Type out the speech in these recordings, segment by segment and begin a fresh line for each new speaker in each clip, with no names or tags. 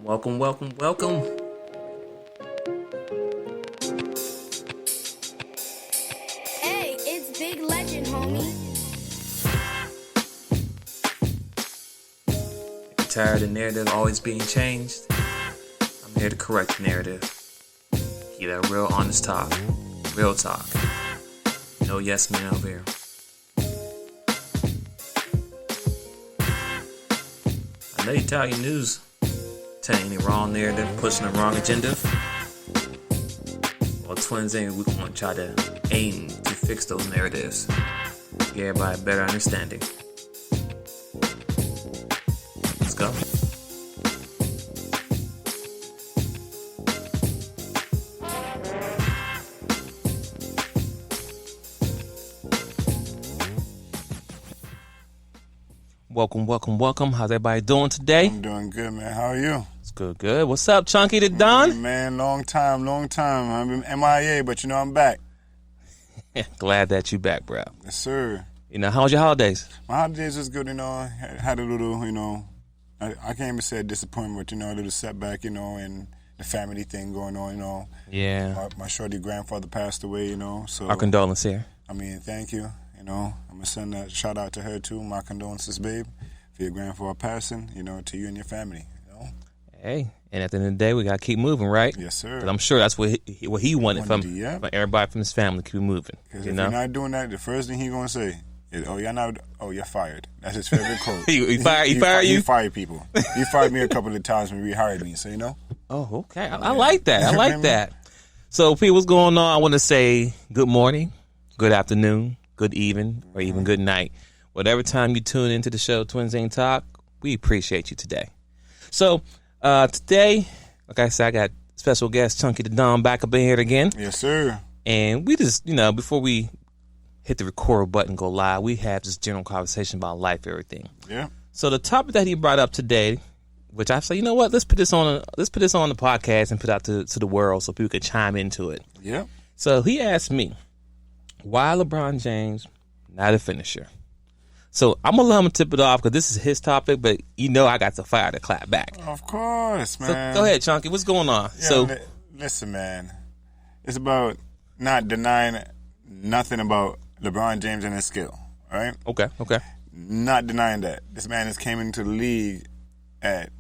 Welcome, welcome, welcome.
Hey, it's Big Legend, homie.
If you're tired of the narrative always being changed, I'm here to correct the narrative. Keep that real honest talk. Real talk. No yes men over here. I know you tired of your news telling any wrong narrative, pushing the wrong agenda. Well, Twinsinc, we want to try to aim to fix those narratives. Give everybody a better understanding. Let's go. Welcome, welcome, welcome. How's everybody doing today?
I'm doing good, man. How are you?
It's good, good. What's up, Chooknydadon?
Man, long time. I've been MIA, but I'm back.
Glad that you back, bro.
Yes, sir.
How was your holidays?
My holidays was good, I had a little, I can't even say a disappointment, but, a little setback, and the family thing going on,
Yeah.
My shorty grandfather passed away, so.
Our condolences here.
Thank you, I'm going to send a shout out to her, too. My condolences, babe, for your grandfather passing, to you and your family,
Hey, and at the end of the day, we got to keep moving, right?
Yes, sir.
'Cause I'm sure that's what he wanted from everybody from his family to keep moving.
Because if you're not doing that, the first thing he's going to say is, you're fired. That's his favorite quote.
He fired you?
He fired people. He fired me a couple of times when he rehired me, so
Oh, okay. I like that. I like that. So, P, what's going on? I want to say good morning, good afternoon, good evening, or even good night. Whatever time you tune into the show, Twinsinc Talk, we appreciate you today. So, today, like I said, I got special guest Chooknydadon back up in here again.
Yes, sir.
And we just, before we hit the record button, go live, we have this general conversation about life, everything.
Yeah.
So the topic that he brought up today, which I say, let's put this on the podcast and put out to the world so people can chime into it.
Yeah.
So he asked me, why LeBron James not a finisher? So I'm going to let him tip it off because this is his topic, but I got the fire to clap back.
Of course, man.
So go ahead, Chunky. What's going on?
Yeah, listen, man. It's about not denying nothing about LeBron James and his skill, all right?
Okay.
Not denying that. This man has came into the league at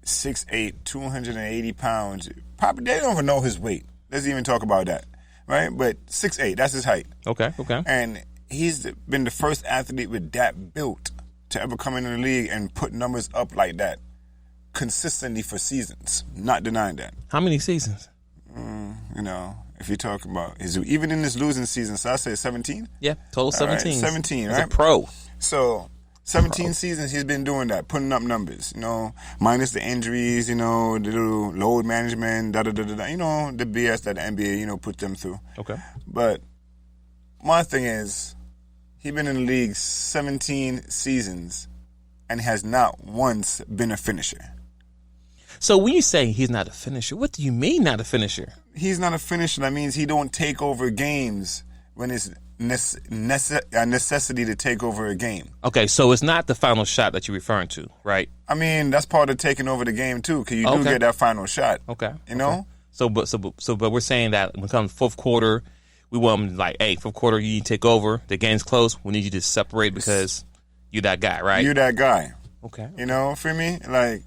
6'8", 280 pounds. Probably, they don't even know his weight. Let's even talk about that, right? But 6'8", that's his height.
Okay.
And he's been the first athlete with that built to ever come into the league and put numbers up like that consistently for seasons. Not denying that.
How many seasons?
If you talk about even in this losing season, so I say 17?
Yeah, total 17.
Right, 17, right?
He's a pro.
So 17 seasons he's been doing that, putting up numbers, minus the injuries, the little load management, the BS that the NBA, put them through.
Okay.
But my thing is, he's been in the league 17 seasons and has not once been a finisher.
So when you say he's not a finisher, what do you mean not a finisher?
He's not a finisher. That means he don't take over games when it's a necessity to take over a game.
Okay, so it's not the final shot that you're referring to, right?
That's part of taking over the game too, because you do get that final shot.
Okay.
Okay.
So, but we're saying that when it comes to fourth quarter, we want them like, hey, fourth quarter, you need to take over. The game's close. We need you to separate because you're that guy, right?
You're that guy.
Okay.
For me, like,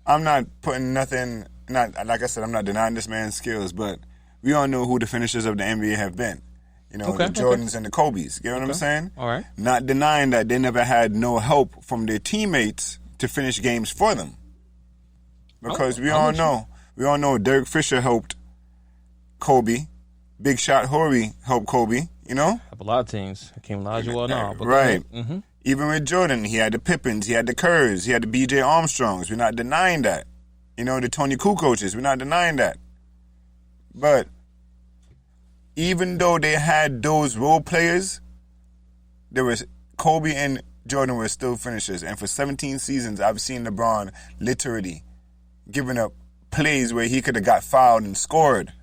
I'm not putting nothing. Like I said, I'm not denying this man's skills, but we all know who the finishers of the NBA have been. The Jordans and the Kobe's. You know what I'm saying?
All right.
Not denying that they never had no help from their teammates to finish games for them. Because we all know Derek Fisher helped Kobe. Big Shot Horry helped Kobe,
Have a lot of teams. Hakeem Olajuwon and all.
Right.
Mm-hmm.
Even with Jordan, he had the Pippins, he had the Kerrs, he had the B.J. Armstrongs. We're not denying that. The Tony Kukocs, we're not denying that. But even though they had those role players, there was Kobe and Jordan were still finishers. And for 17 seasons, I've seen LeBron literally giving up plays where he could have got fouled and scored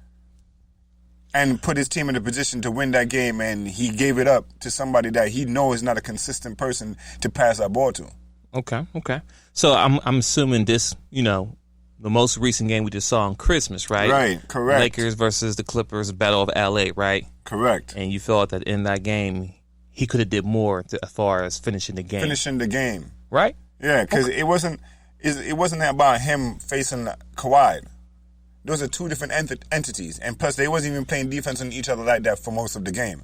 and put his team in a position to win that game, and he gave it up to somebody that he knows is not a consistent person to pass that ball to.
Okay. So I'm assuming this, the most recent game we just saw on Christmas, right?
Right, correct.
Lakers versus the Clippers, Battle of LA, right?
Correct.
And you felt that in that game, he could have did more as far as finishing the game.
Finishing the game.
Right?
Yeah, because it wasn't about him facing Kawhi. Those are two different entities. And plus, they wasn't even playing defense on each other like that for most of the game.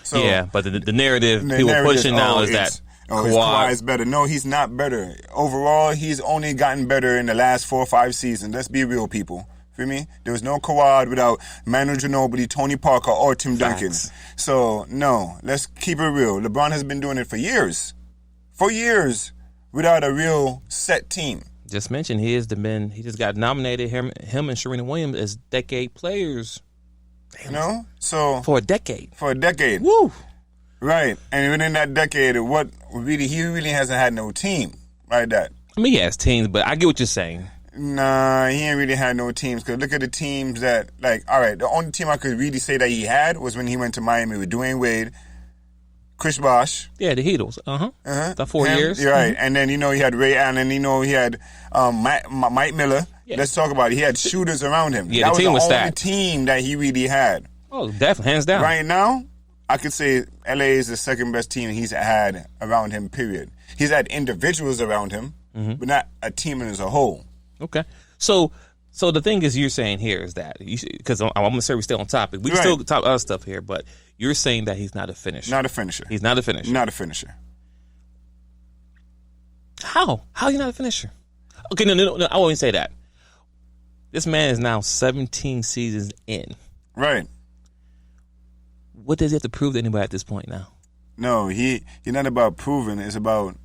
So,
yeah, but the narrative people pushing now is that
Kawhi is better. No, he's not better. Overall, he's only gotten better in the last 4 or 5 seasons. Let's be real, people. Feel me? There was no Kawhi without Manu Ginobili, Tony Parker, or Tim Duncan. So, no, let's keep it real. LeBron has been doing it for years. For years, without a real set team.
Just mentioned, he just got nominated, him and Serena Williams, as decade players.
You know? So
For a decade.
Woo! Right. And within that decade, he really hasn't had no team like that.
I mean, he has teams, but I get what you're saying.
Nah, he ain't really had no teams. Because look at the teams that, all right, the only team I could really say that he had was when he went to Miami with Dwayne Wade, Chris Bosh.
Yeah, the Heatles. The 4 years.
You're right. And then, he had Ray Allen. He had Mike Miller. Yeah. Let's talk about it. He had shooters around him.
Yeah,
that
the team was
the only
stacked.
team that he really had.
Oh, definitely. Hands down.
Right now, I could say LA is the second best team he's had around him, period. He's had individuals around him, but not a team as a whole.
Okay. So the thing is, you're saying here is that, because I'm going to say we stay on topic. We can still talk other stuff here, but you're saying that he's not a finisher.
Not a finisher.
He's not a finisher.
Not a finisher.
How? How are you not a finisher? Okay, no, I won't say that. This man is now 17 seasons in.
Right.
What does he have to prove to anybody at this point now?
No, he's not about proving. It's about,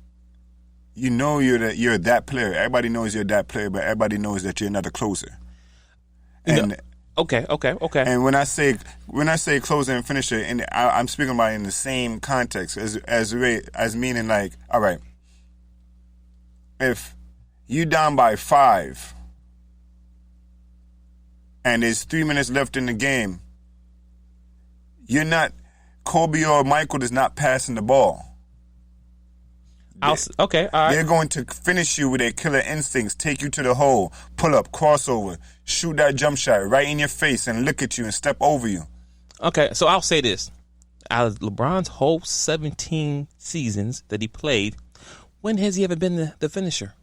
you're that player. Everybody knows you're that player, but everybody knows that you're not a closer. And
okay.
And when I say closer and finisher, and I'm speaking about it in the same context as meaning like, all right, if you down by 5 and there's 3 minutes left in the game, you're not, Kobe or Michael is not passing the ball.
Okay, all right.
They're going to finish you with their killer instincts, take you to the hole, pull up, crossover, shoot that jump shot right in your face and look at you and step over you.
Okay, so I'll say this. Out of LeBron's whole 17 seasons that he played, when has he ever been the finisher?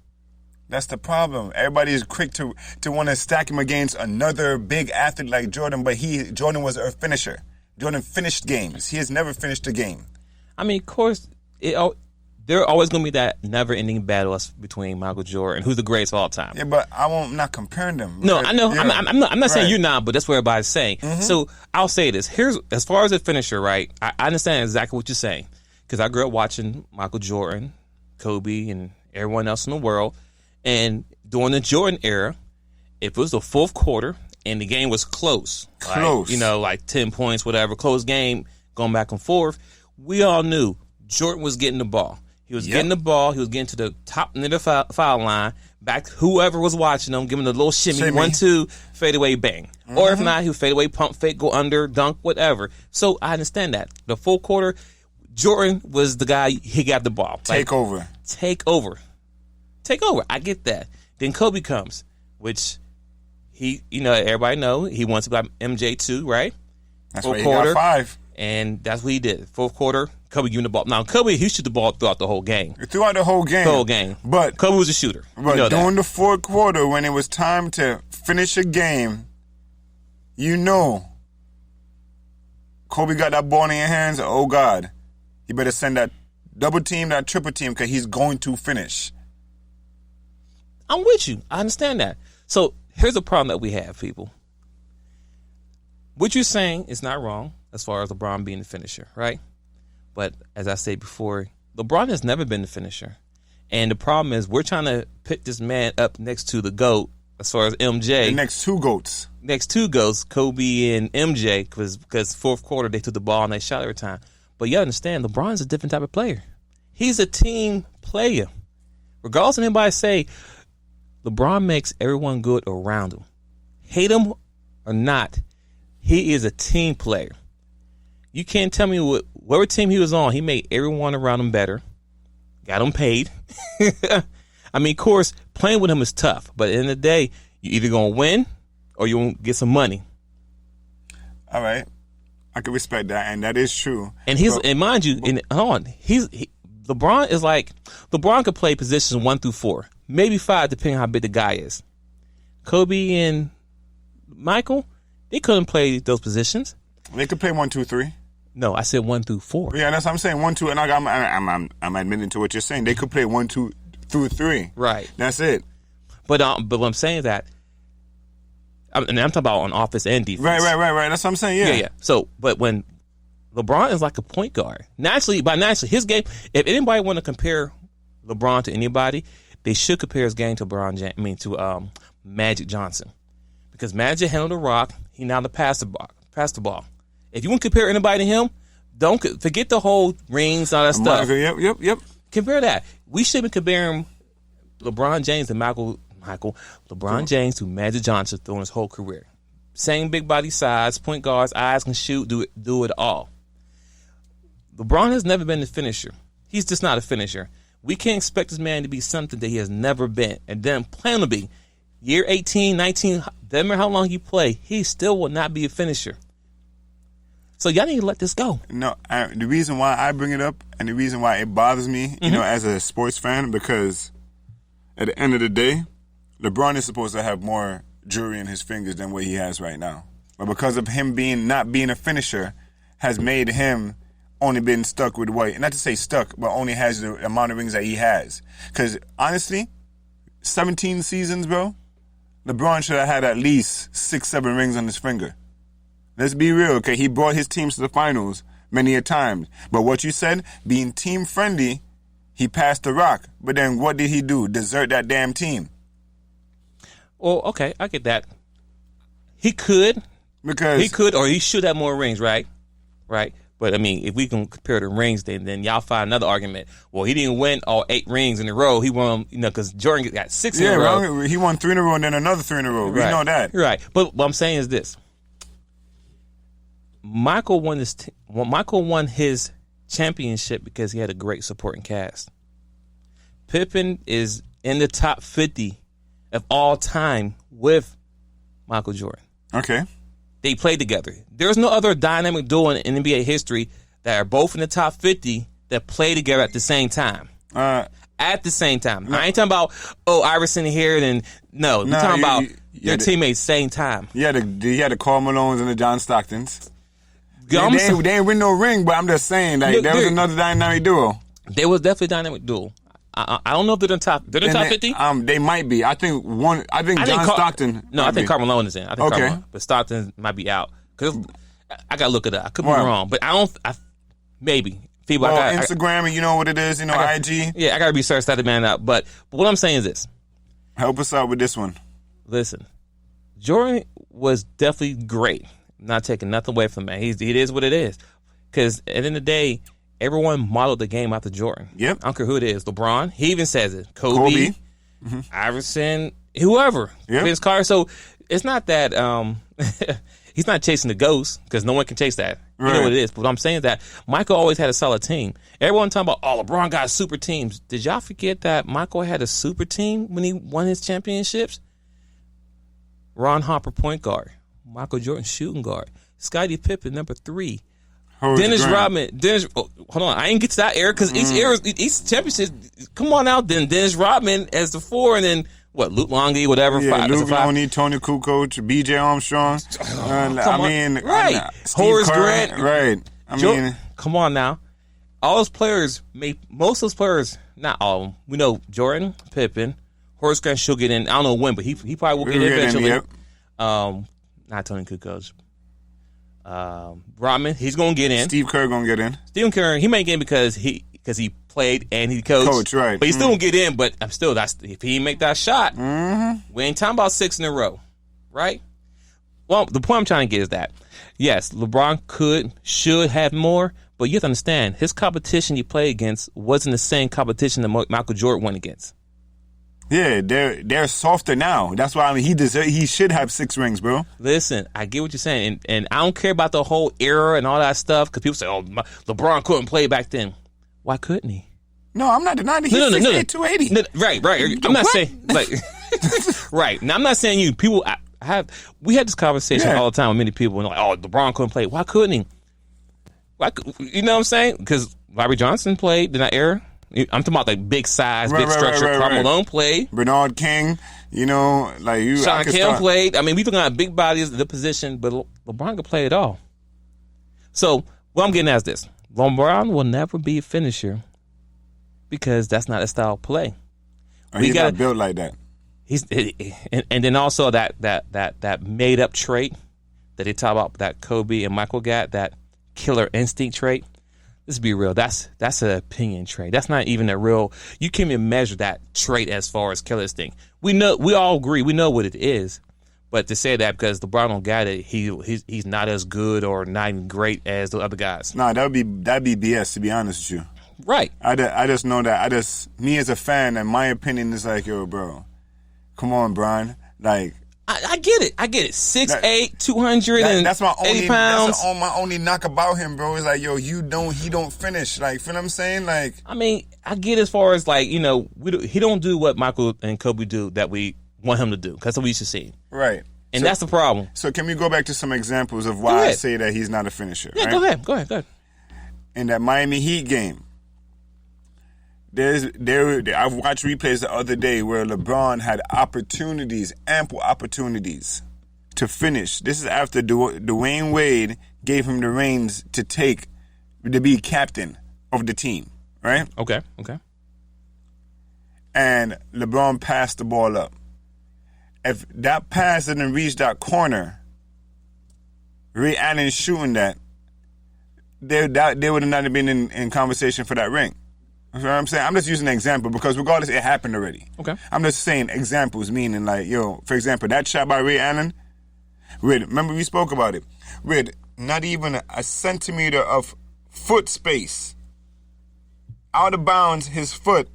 That's the problem. Everybody is quick to want to stack him against another big athlete like Jordan, but Jordan was a finisher. Jordan finished games. He has never finished a game.
I mean, of course, there always going to be that never-ending battle between Michael Jordan, who's the greatest of all time.
Yeah, but I'm not comparing them.
No, I know.
Yeah.
I'm not saying you're not, but that's what everybody's saying. Mm-hmm. So I'll say this. Here's, as far as a finisher, right, I understand exactly what you're saying because I grew up watching Michael Jordan, Kobe, and everyone else in the world. And during the Jordan era, if it was the fourth quarter and the game was close, like 10 points, whatever, close game, going back and forth, we all knew Jordan was getting the ball. He was getting the ball. He was getting to the top end of the foul line. Back whoever was watching him, giving the little shimmy, 1-2, fade away, bang. Mm-hmm. Or if not, he would fade away, pump fake, go under, dunk, whatever. So I understand that. The full quarter, Jordan was the guy. He got the ball.
Take over.
I get that. Then Kobe comes, which everybody know he wants to be MJ too, right?
That's why he got 5.
And that's what he did. Fourth quarter, Kobe giving the ball. Now, Kobe, he shoot the ball throughout the whole game.
Throughout the whole game.
But Kobe was a shooter.
But during the fourth quarter, when it was time to finish a game, Kobe got that ball in your hands. Oh, God. You better send that double team, that triple team, because he's going to finish.
I'm with you. I understand that. So here's the problem that we have, people. What you're saying is not wrong as far as LeBron being the finisher, right? But as I said before, LeBron has never been the finisher. And the problem is we're trying to put this man up next to the GOAT as far as MJ.
The next two GOATs.
Next two GOATs, Kobe and MJ, because fourth quarter they took the ball and they shot every time. But you understand, LeBron's a different type of player. He's a team player. Regardless of anybody say, LeBron makes everyone good around him. Hate him or not, he is a team player. You can't tell me whatever team he was on, he made everyone around him better. Got him paid. I mean, of course, playing with him is tough. But at the end of the day, You either gonna win or you won't get some money.
All right. I can respect that, and that is true.
And and mind you, hold on, LeBron is like LeBron could play positions 1 through 4, maybe 5, depending on how big the guy is. Kobe and Michael, they couldn't play those positions.
They could play 1, 2, 3.
No, I said 1 through 4.
Yeah, that's what I'm saying. 1, 2, and I'm admitting to what you're saying. They could play 1, 2 through 3.
Right.
That's it.
But what I'm saying is that, and I'm talking about on offense and defense.
Right. That's what I'm saying. Yeah.
So, but when LeBron is like a point guard, naturally, his game. If anybody want to compare LeBron to anybody, they should compare his game to to Magic Johnson, because Magic handled the rock. He now pass the ball. If you want to compare anybody to him, don't forget the whole rings and all that stuff.
Yep.
Compare that. We should be comparing LeBron James to LeBron James to Magic Johnson throughout his whole career. Same big body size, point guards, eyes can shoot, do it all. LeBron has never been a finisher. He's just not a finisher. We can't expect this man to be something that he has never been and then plan to be. Year 18, 19, doesn't matter how long he play, he still will not be a finisher. So y'all need to let this go.
No, the reason why I bring it up and the reason why it bothers me, as a sports fan, because at the end of the day, LeBron is supposed to have more jewelry in his fingers than what he has right now. But because of him not being a finisher, has made him only been stuck with what, not to say stuck, but only has the amount of rings that he has. Because honestly, 17 seasons, bro, LeBron should have had at least 6, 7 rings on his finger. Let's be real, okay? He brought his teams to the finals many a time. But what you said, being team friendly, he passed the rock. But then what did he do? Desert that damn team.
Well, okay, I get that. He could. Or he should have more rings, right? Right. But, I mean, if we can compare the rings, then y'all find another argument. Well, he didn't win all 8 rings in a row. He won, because Jordan got 6 in a row.
Yeah, he won 3 in a row and then another 3 in a row. We know that.
Right. But what I'm saying is this. Michael won his championship because he had a great supporting cast. Pippen is in the top 50 of all time with Michael Jordan.
Okay.
They played together. There's no other dynamic duo in NBA history that are both in the top 50 that play together at the same time. At the same time. No. I ain't talking about, Iverson here, then no. We're talking about their teammates same time.
You had the Karl Malones and the John Stocktons. They ain't win no ring, but I'm just saying, there was another dynamic duo.
There was definitely a dynamic duo. I don't know if they're in the top. They're in the top 50.
They might be. I think John Stockton.
No, I think Karl Malone is in. I think Karl, but Stockton might be out. Cause I gotta look it up. I could be wrong, but I don't. Maybe people.
Instagram, and you know what it is. IG.
Yeah, I gotta be searched that man out. But what I'm saying is this.
Help us out with this one.
Listen, Jordan was definitely great. Not taking nothing away from him. It is what it is. Because at the end of the day, everyone modeled the game after Jordan.
Yep.
I don't care who it is. LeBron, he even says it. Kobe. Iverson, whoever.
Yep.
Vince Carter. So it's not that he's not chasing the ghost, because no one can chase that. You know what it is. But what I'm saying is that Michael always had a solid team. Everyone talking about, LeBron got super teams. Did y'all forget that Michael had a super team when he won his championships? Ron Harper, point guard. Michael Jordan, shooting guard. Scottie Pippen, number 3. Dennis Rodman. Hold on. I didn't get to that era, because each championship, come on out, then Dennis Rodman as the 4, and then, Luke Longley, whatever.
Yeah, Luke Longley, Tony Kukoc, B.J. Armstrong.
Right. Horace Grant.
Right.
Come on now. All those players, most of those players, not all of them. We know Jordan, Pippen, Horace Grant should get in. I don't know when, but he probably will get in eventually.
Yep.
Not Tony Kukoc. Rodman, he's going to get in.
Steve Kerr going to get in.
Steve Kerr, he may get in because he played and he coached.
Right.
But he still won't get in, but if he didn't make that shot, we ain't talking about 6 in a row. Right? Well, the point I'm trying to get is that, yes, LeBron should have more, but you have to understand, his competition he played against wasn't the same competition that Michael Jordan went against.
Yeah, they're softer now. That's why he should have 6 rings, bro.
Listen, I get what you're saying, and I don't care about the whole era and all that stuff, because people say, LeBron couldn't play back then. Why couldn't he?
No, I'm not denying that. He's 6'8", 280.
Right. I'm not saying, Right. Now, I'm not saying you. People, we had this conversation all the time with many people, and like, oh, LeBron couldn't play. Why couldn't he? You know what I'm saying? Because Larry Johnson played in that era. I'm talking about like big size, big structure. Karl Malone played.
Bernard King, like you.
Sean Kemp played. I mean, we talking about big bodies in the position, but LeBron could play it all. So what I'm getting at is this: LeBron will never be a finisher because that's not his style of play.
He's not built like that.
And then also that made up trait that they talk about that Kobe and Michael got, that killer instinct trait. Let's be real. That's an opinion trait. That's not even a real. You can't even measure that trait as far as killer instinct. We all agree. We know what it is. But to say that because LeBron don't got it, he's not as good or not even great as the other guys.
No, that'd be BS. To be honest with you.
Right.
I just know that. Me as a fan, and my opinion is like, yo, bro, come on, Brian. Like,
I get it. 6'8", 280
that's my only
pounds.
That's my only knock about him, bro. Is like, yo, he don't finish. Like, feel what I'm saying? Like,
I mean, I get as far as like, he don't do what Michael and Kobe do that we want him to do. That's what we should see.
Right.
And that's the problem.
So can we go back to some examples of why I say that he's not a finisher?
Yeah,
right?
Go ahead.
In that Miami Heat game, I've watched replays the other day where LeBron had ample opportunities to finish. This is after Dwayne Wade gave him the reins to be captain of the team, right?
Okay.
And LeBron passed the ball up. If that pass didn't reach that corner, Ray Allen shooting that, they would have not been in conversation for that ring. You know what I'm saying? I'm just using an example because regardless, it happened already.
Okay. I'm
just saying examples, meaning like, for example, that shot by Ray Allen, remember we spoke about it, with not even a centimeter of foot space, out of bounds his foot,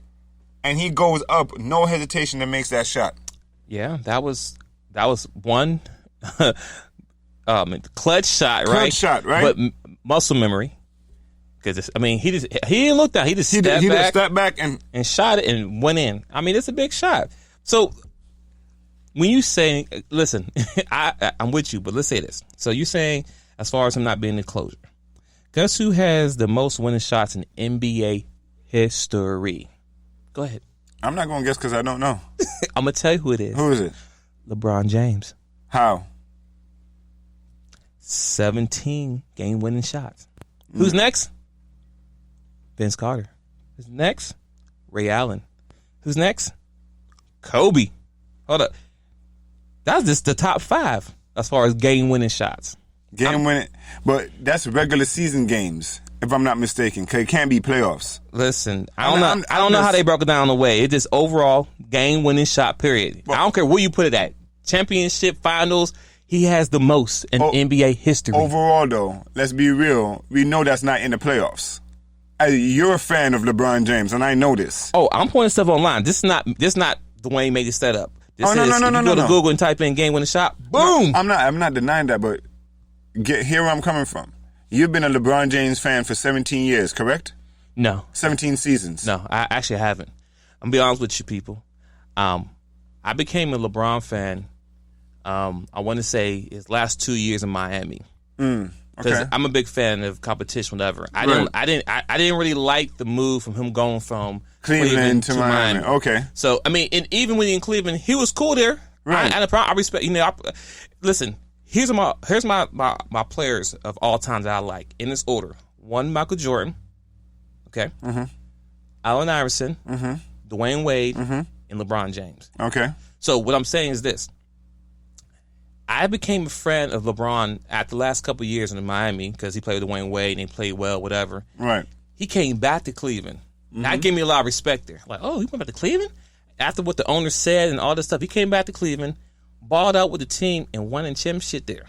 and he goes up, no hesitation, and makes that shot.
Yeah, that was one clutch shot, right?
Clutch shot, right?
But muscle memory. Because he didn't look down. He just stepped back and shot it and went in. I mean, it's a big shot. So when you say, listen, I'm with you, but let's say this. So you're saying, as far as him not being in closure, guess who has the most winning shots in NBA history? Go ahead.
I'm not going to guess because I don't know.
I'm going to tell you who it is.
Who is it?
LeBron James.
How?
17 game-winning shots. Who's next? Vince Carter. Who's next? Ray Allen. Who's next? Kobe. Hold up. That's just the top 5 as far as game-winning shots.
Game-winning. But that's regular season games, if I'm not mistaken, because it can't be playoffs.
Listen, I don't know how they broke it down the way. It's just overall game-winning shot, period. I don't care where you put it at. Championship, finals, he has the most in NBA history. Overall,
though, let's be real. We know that's not in the playoffs. You're a fan of LeBron James, and I know this.
Oh, I'm pointing stuff online. This is not Dwayne made it set up. This
no.
If you go to Google and type in game-winning shot, boom.
No, I'm not denying that, but hear where I'm coming from. You've been a LeBron James fan for 17 years, correct?
No.
17 seasons.
No, I actually haven't. I'm going to be honest with you people. I became a LeBron fan, I want to say, his last 2 years in Miami. Because I'm a big fan of competition, whatever. I didn't really like the move from him going from Cleveland to Miami.
Okay.
So, I mean, and even when he in Cleveland, he was cool there.
Right.
I respect, listen, here's my players of all time that I like in this order. 1, Michael Jordan. Okay.
Mm-hmm.
Allen Iverson.
Mm-hmm.
Dwayne Wade.
Mm-hmm.
And LeBron James.
Okay.
So what I'm saying is this. I became a friend of LeBron after the last couple of years in Miami because he played with Dwayne Wade and he played well, whatever.
Right.
He came back to Cleveland. Mm-hmm. That gave me a lot of respect there. Like, oh, he went back to Cleveland? After what the owner said and all this stuff, he came back to Cleveland, balled out with the team, and won in championship there.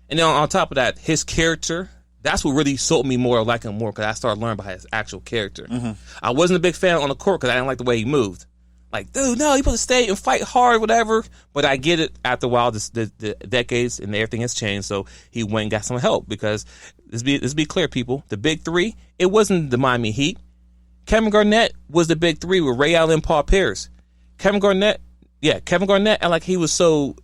And then on top of that, his character, that's what really sold me more, like him more, because I started learning about his actual character. Mm-hmm. I wasn't a big fan on the court because I didn't like the way he moved. Like, dude, no, you're supposed to stay and fight hard, whatever. But I get it after a while, the decades and everything has changed. So he went and got some help because, let's be clear, people, the big 3, it wasn't the Miami Heat. Kevin Garnett was the big 3 with Ray Allen and Paul Pierce. Kevin Garnett Yeah, Kevin Garnett, and he was so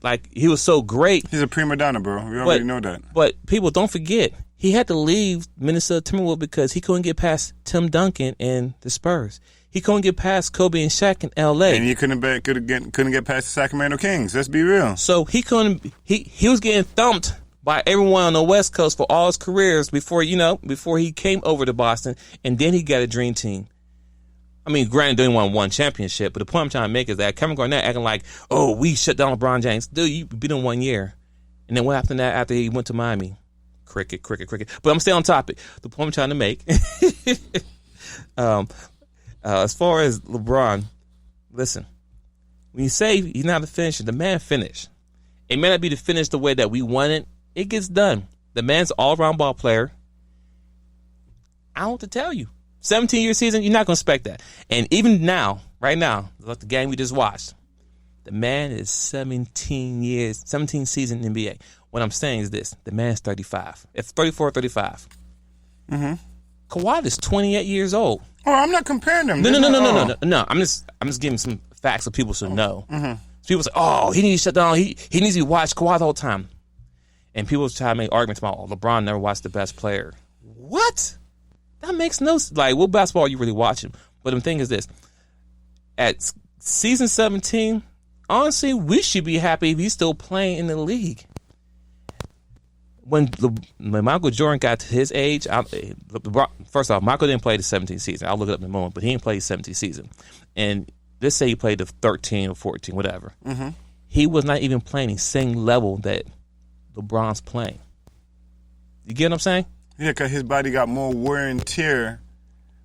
great.
He's a prima donna, bro. We already know that.
But people don't forget, he had to leave Minnesota Timberwolves because he couldn't get past Tim Duncan and the Spurs. He couldn't get past Kobe and Shaq in L.A.
And he couldn't get past the Sacramento Kings. Let's be real.
So he couldn't. He was getting thumped by everyone on the West Coast for all his careers before he came over to Boston, and then he got a dream team. I mean, granted, they didn't win one championship, but the point I'm trying to make is that Kevin Garnett acting like, oh, we shut down LeBron James. Dude, you beat him 1 year. And then what happened after he went to Miami? Cricket. But I'm still on topic. The point I'm trying to make, as far as LeBron, listen, when you say he's not a finisher, the man finished. It may not be the finish the way that we want it. It gets done. The man's an all-around ball player. I don't have to tell you. 17-year season, you're not going to expect that. And even now, right now, like the game we just watched, the man is 17 seasons in the NBA. What I'm saying is this. The man's 35. It's 34, 35. Mm-hmm. Kawhi is 28 years old.
Oh, I'm not comparing them.
No. I'm just giving some facts so people should know. Mm-hmm. So people say, oh, he needs to shut down. He needs to watch Kawhi the whole time. And people try to make arguments about, oh, LeBron never watched the best player. What? That makes no sense. What basketball are you really watching? But the thing is this. At season 17, honestly, we should be happy if he's still playing in the league. When Michael Jordan got to his age, first off, Michael didn't play the 17th season. I'll look it up in a moment, but he didn't play the 17th season. And let's say he played the 13 or 14, whatever. Mm-hmm. He was not even playing the same level that LeBron's playing. You get what I'm saying?
Yeah, because his body got more wear and tear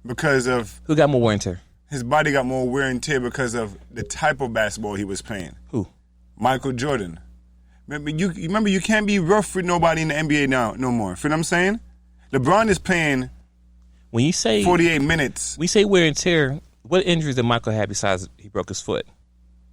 because of...
Who got more wear and tear?
His body got more wear and tear because of the type of basketball he was playing.
Who?
Michael Jordan. Remember, you can't be rough with nobody in the NBA now, no more. Feel what I'm saying? LeBron is playing
when you say
48 minutes.
We say wear and tear. What injuries did Michael have besides he broke his foot?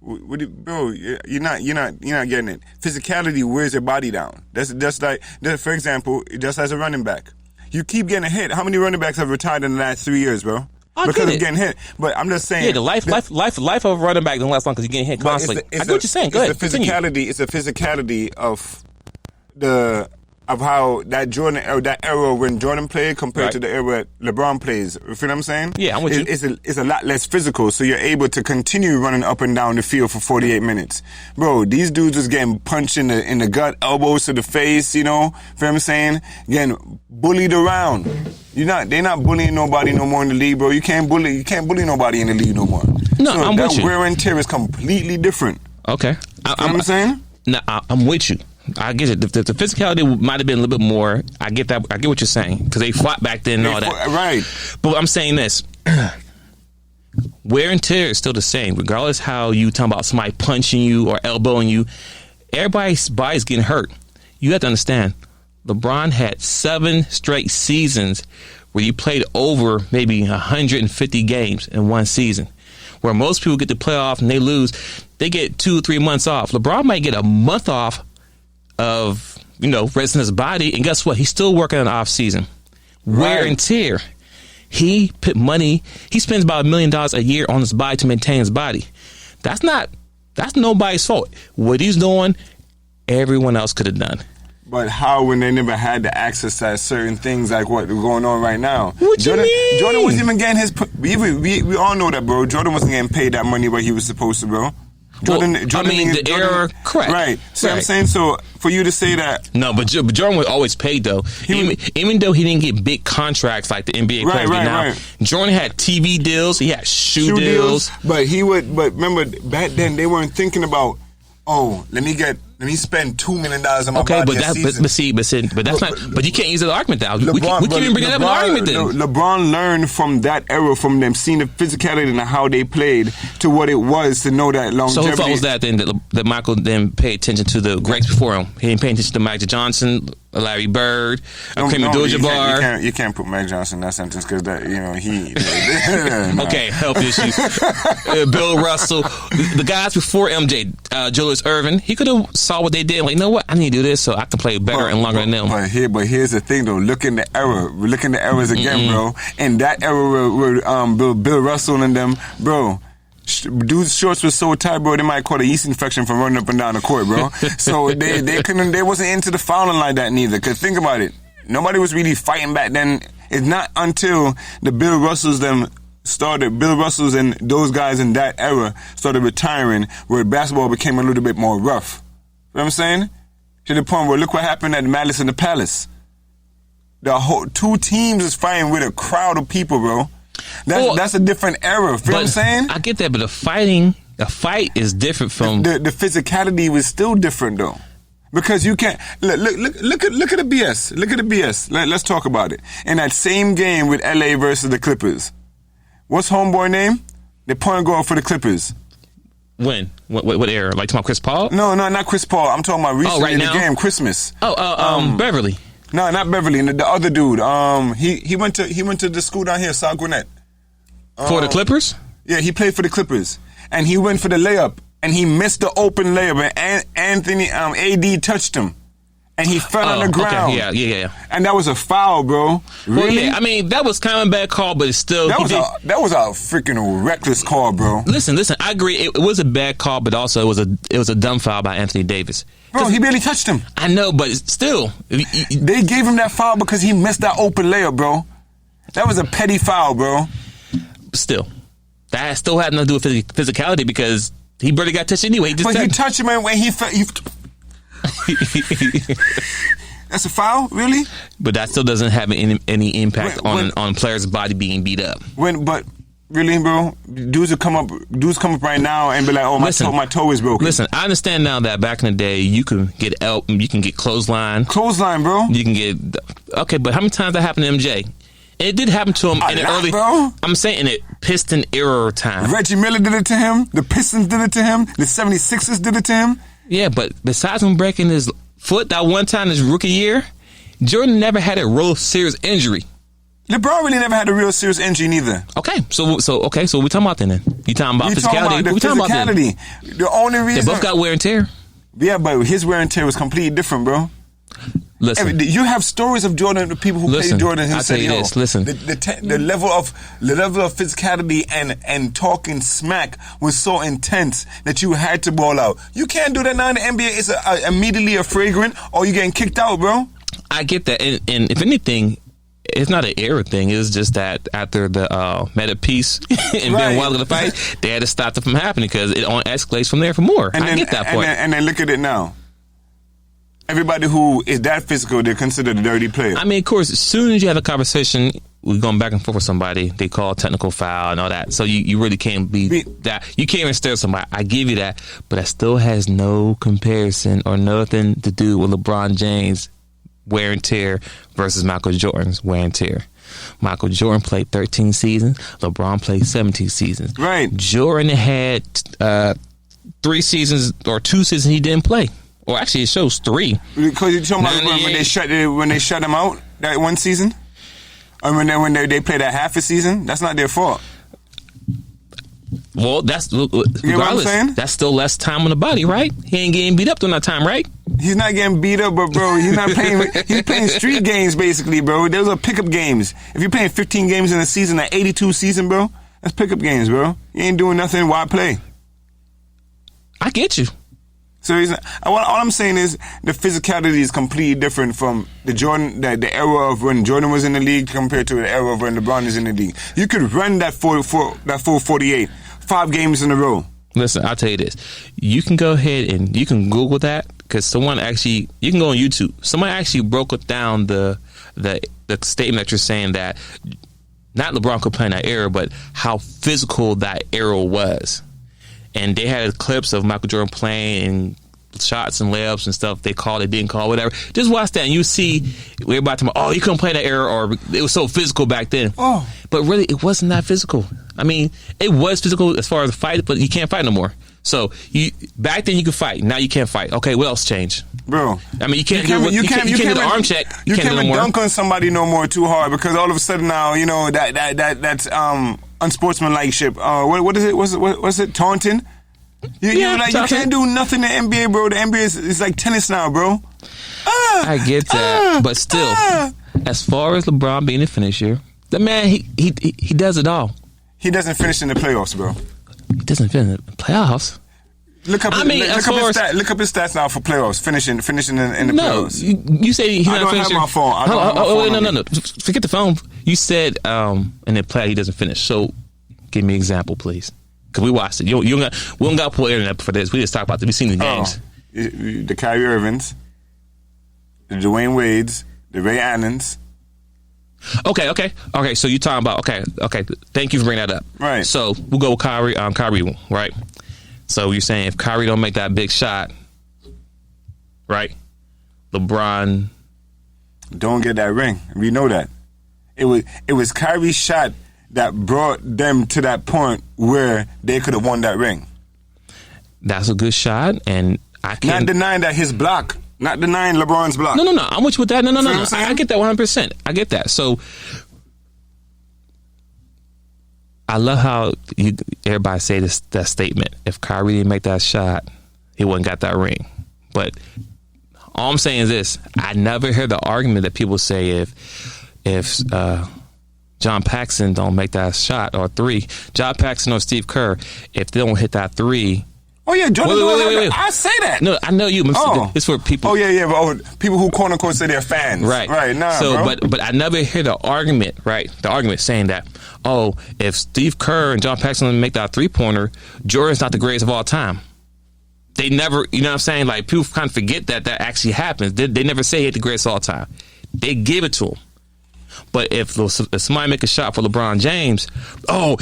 Bro, you're not getting it. Physicality wears your body down. That's like, for example, just as a running back, you keep getting hit. How many running backs have retired in the last 3 years, bro? Because of getting hit. But I'm just saying.
Yeah, the life of a running back don't last long because you're getting hit constantly. I get what you're saying. Go ahead.
It's the physicality of how that Jordan or that era when Jordan played compared to the era LeBron plays. You feel what I'm saying?
Yeah, I'm with you.
It's a lot less physical, so you're able to continue running up and down the field for 48 minutes. Bro, these dudes was getting punched in the gut, elbows to the face, you know? Feel what I'm saying? Getting bullied around. They're not bullying nobody no more in the league, bro. You can't bully nobody in the league no more.
No, I'm with you.
That wear and tear is completely different.
Okay.
You know what I'm saying?
No, I'm with you. I get it. The physicality might have been a little bit more. I get that. I get what you're saying because they fought back then and all that.
Right.
But I'm saying this: wear and tear is still the same, regardless how you talking about somebody punching you or elbowing you. Everybody's body's getting hurt. You have to understand. LeBron had 7 straight seasons where you played over maybe 150 games in one season. Where most people get to playoff and they lose, they get 2 or 3 months off. LeBron might get a month off of, resting his body, and guess what? He's still working on the off season. Wear and tear. He put money. He spends about $1 million a year on his body to maintain his body. That's nobody's fault. What he's doing, everyone else could have done.
But how when they never had the access to certain things like what going on right now?
What you mean?
Jordan wasn't even getting his... We all know that, bro. Jordan wasn't getting paid that money what he was supposed to, bro. Jordan
error, correct.
Right. See what I'm saying? So, for you to say that...
No, but Jordan was always paid, though. Even though he didn't get big contracts like the NBA players do now. Right. Jordan had TV deals. He had shoe deals.
But remember, back then, they weren't thinking about, let me spend $2 million on my body a season. But that's not. But you can't use that argument now. We can't even bring that up in an argument. Then LeBron learned from that era, from them seeing the physicality and how they played to what it was to know that longevity.
So who thought was that then that Michael then paid attention to the greats before him? He didn't pay attention to Magic Johnson, Larry Bird, Kareem Abdul-Jabbar.
You can't put Magic Johnson in that sentence because he.
Okay, health issues. Bill Russell, the guys before MJ, Julius Erving, he could have saw what they did. Like, you know what? I need to do this so I can play better and longer than them.
But here's the thing, though. Look in the era. Look in the eras again, bro. In that era with Bill Russell and them, bro. Dude's shorts was so tight, bro. They might caught a yeast infection from running up and down the court, bro. So they wasn't into the fouling like that neither. Cause think about it, nobody was really fighting back then. It's not until the Bill Russells and those guys in that era started retiring where basketball became a little bit more rough. You know what I'm saying? To the point where look what happened at Malice in the Palace. The whole 2 teams is fighting with a crowd of people, bro. That's a different era. You know what I'm saying?
I get that, but a fight is different from
the physicality was still different though, because you can't look at the BS. Look at the BS. Let's talk about it. In that same game with LA versus the Clippers, what's homeboy name? The point guard for the Clippers.
When? What era? Like talking about Chris Paul?
No, not Chris Paul. I'm talking about recently in the game, Christmas.
Beverly.
No, not Beverly. The other dude. He went to the school down here, South Gwinnett.
For the Clippers?
Yeah, he played for the Clippers, and he went for the layup, and he missed the open layup, and Anthony AD touched him, and he fell on the ground.
Okay. Yeah.
And that was a foul, bro. Really?
Well, yeah. I mean, that was kind of a bad call, but it's still
that was a freaking reckless call, bro.
Listen. I agree. It was a bad call, but also it was a dumb foul by Anthony Davis.
Bro, he barely touched him.
I know, but still,
they gave him that foul because he missed that open layup, bro. That was a petty foul, bro.
Still, that still had nothing to do with physicality because he barely got touched anyway.
But you touched him and when he fell. That's a foul, really?
But that still doesn't have any impact on players' body being beat up.
But really, bro, dudes come up right now and be like, "Oh, my toe is broken."
Listen, I understand now that back in the day, you can get clothesline,
bro.
You can get but how many times that happened to MJ? And it did happen to him in the early.
Bro.
I'm saying in the Piston era time.
Reggie Miller did it to him. The Pistons did it to him. The 76ers did it to him.
Yeah, but besides him breaking his foot that one time his rookie year, Jordan never had a real serious injury.
LeBron really never had a real serious injury neither.
Okay, so what we talking about then? You talking about physicality?
What we talking about then? The only reason
they both got wear and tear.
Yeah, but his wear and tear was completely different, bro.
Listen,
you have stories of Jordan, the people who played Jordan.
I'll tell you this. Listen,
the level of physicality and talking smack was so intense that you had to ball out. You can't do that now in the NBA. It's immediately a flagrant, or you getting kicked out, bro.
I get that, and if anything, it's not an era thing. It's just that after the meta peace and Ben Wallace in the fight, they had to stop it from happening because it only escalates from there for more. I get that point.
And then look at it now. Everybody who is that physical, they're considered a dirty player.
I mean, of course, as soon as you have a conversation, we're going back and forth with somebody, they call technical foul and all that. So you really can't be that. You can't even stare at somebody. I give you that. But that still has no comparison or nothing to do with LeBron James' wear and tear versus Michael Jordan's wear and tear. Michael Jordan played 13 seasons. LeBron played 17 seasons.
Right.
Jordan had 3 seasons or 2 seasons he didn't play. Or actually, it shows 3.
Because you're talking about when they shut him out that one season, or when they played that half a season. That's not their fault.
Well, that's regardless.
You know what I'm saying?
That's still less time on the body, right? He ain't getting beat up during that time, right?
He's not getting beat up, but bro, he's not playing. He's playing street games basically, bro. Those are pickup games. If you're playing 15 games in a season, that 82 season, bro, that's pickup games, bro. You ain't doing nothing. Why play?
I get you.
So all I'm saying is the physicality is completely different from the era of when Jordan was in the league compared to the era of when LeBron is in the league. You could run that full 48, 5 games in a row.
Listen, I'll tell you this. You can go ahead and you can Google that because you can go on YouTube. Someone actually broke it down the statement that you're saying that not LeBron could play in that era, but how physical that era was. And they had clips of Michael Jordan playing and shots and layups and stuff they called, they didn't call, whatever. Just watch that and you see everybody talking about, you couldn't play that era or it was so physical back then.
Oh.
But really, it wasn't that physical. I mean, it was physical as far as the fight, but you can't fight no more. So back then you could fight. Now you can't fight. Okay, what else changed?
Bro.
I mean, you can't do the arm check.
You can't even dunk on somebody no more too hard because all of a sudden now, that's unsportsmanlike ship. What is it? What's it? Taunting? You can't do nothing in the NBA, bro. The NBA is like tennis now, bro.
I get that, but still, as far as LeBron being a finisher, the man he does it all.
He doesn't finish in the playoffs, bro.
doesn't fit in the playoffs.
Look up.
I mean,
look up his stats now for playoffs. Finishing in the playoffs.
You say he's not finishing.
I don't have my phone. I don't have my phone.
No. Forget the phone. You said in the play he doesn't finish. So give me an example, please. Because we watched it. We don't got to pull internet for this. We just talk about this. We've seen the games.
The Kyrie Irvings, the Dwayne Wades, the Ray Allens.
Okay. So you're talking about okay. Thank you for bringing that up.
Right.
So we'll go with Kyrie. Kyrie, right? So you're saying if Kyrie don't make that big shot, right? LeBron
don't get that ring. We know that. It was Kyrie's shot that brought them to that point where they could have won that ring.
That's a good shot, and I can't
not denying that his block. Not denying LeBron's block.
No. I'm with you with that. No. I get that 100%. I get that. So I love how everybody say that statement. If Kyrie didn't make that shot, he wouldn't got that ring. But all I'm saying is this: I never hear the argument that people say if John Paxson don't make that shot or three, John Paxson or Steve Kerr, if they don't hit that three.
Oh yeah, Jordan.
Wait.
I say that.
No, I know you. It's for people.
Oh yeah, but people who quote unquote say they're fans.
Right.
Nah,
so,
bro.
but I never hear the argument. Right, the argument saying that if Steve Kerr and John Paxson make that 3-pointer, Jordan's not the greatest of all time. They never, you know what I'm saying? Like people kind of forget that actually happens. They never say he's the greatest of all time. They give it to him. But if somebody make a shot for LeBron James,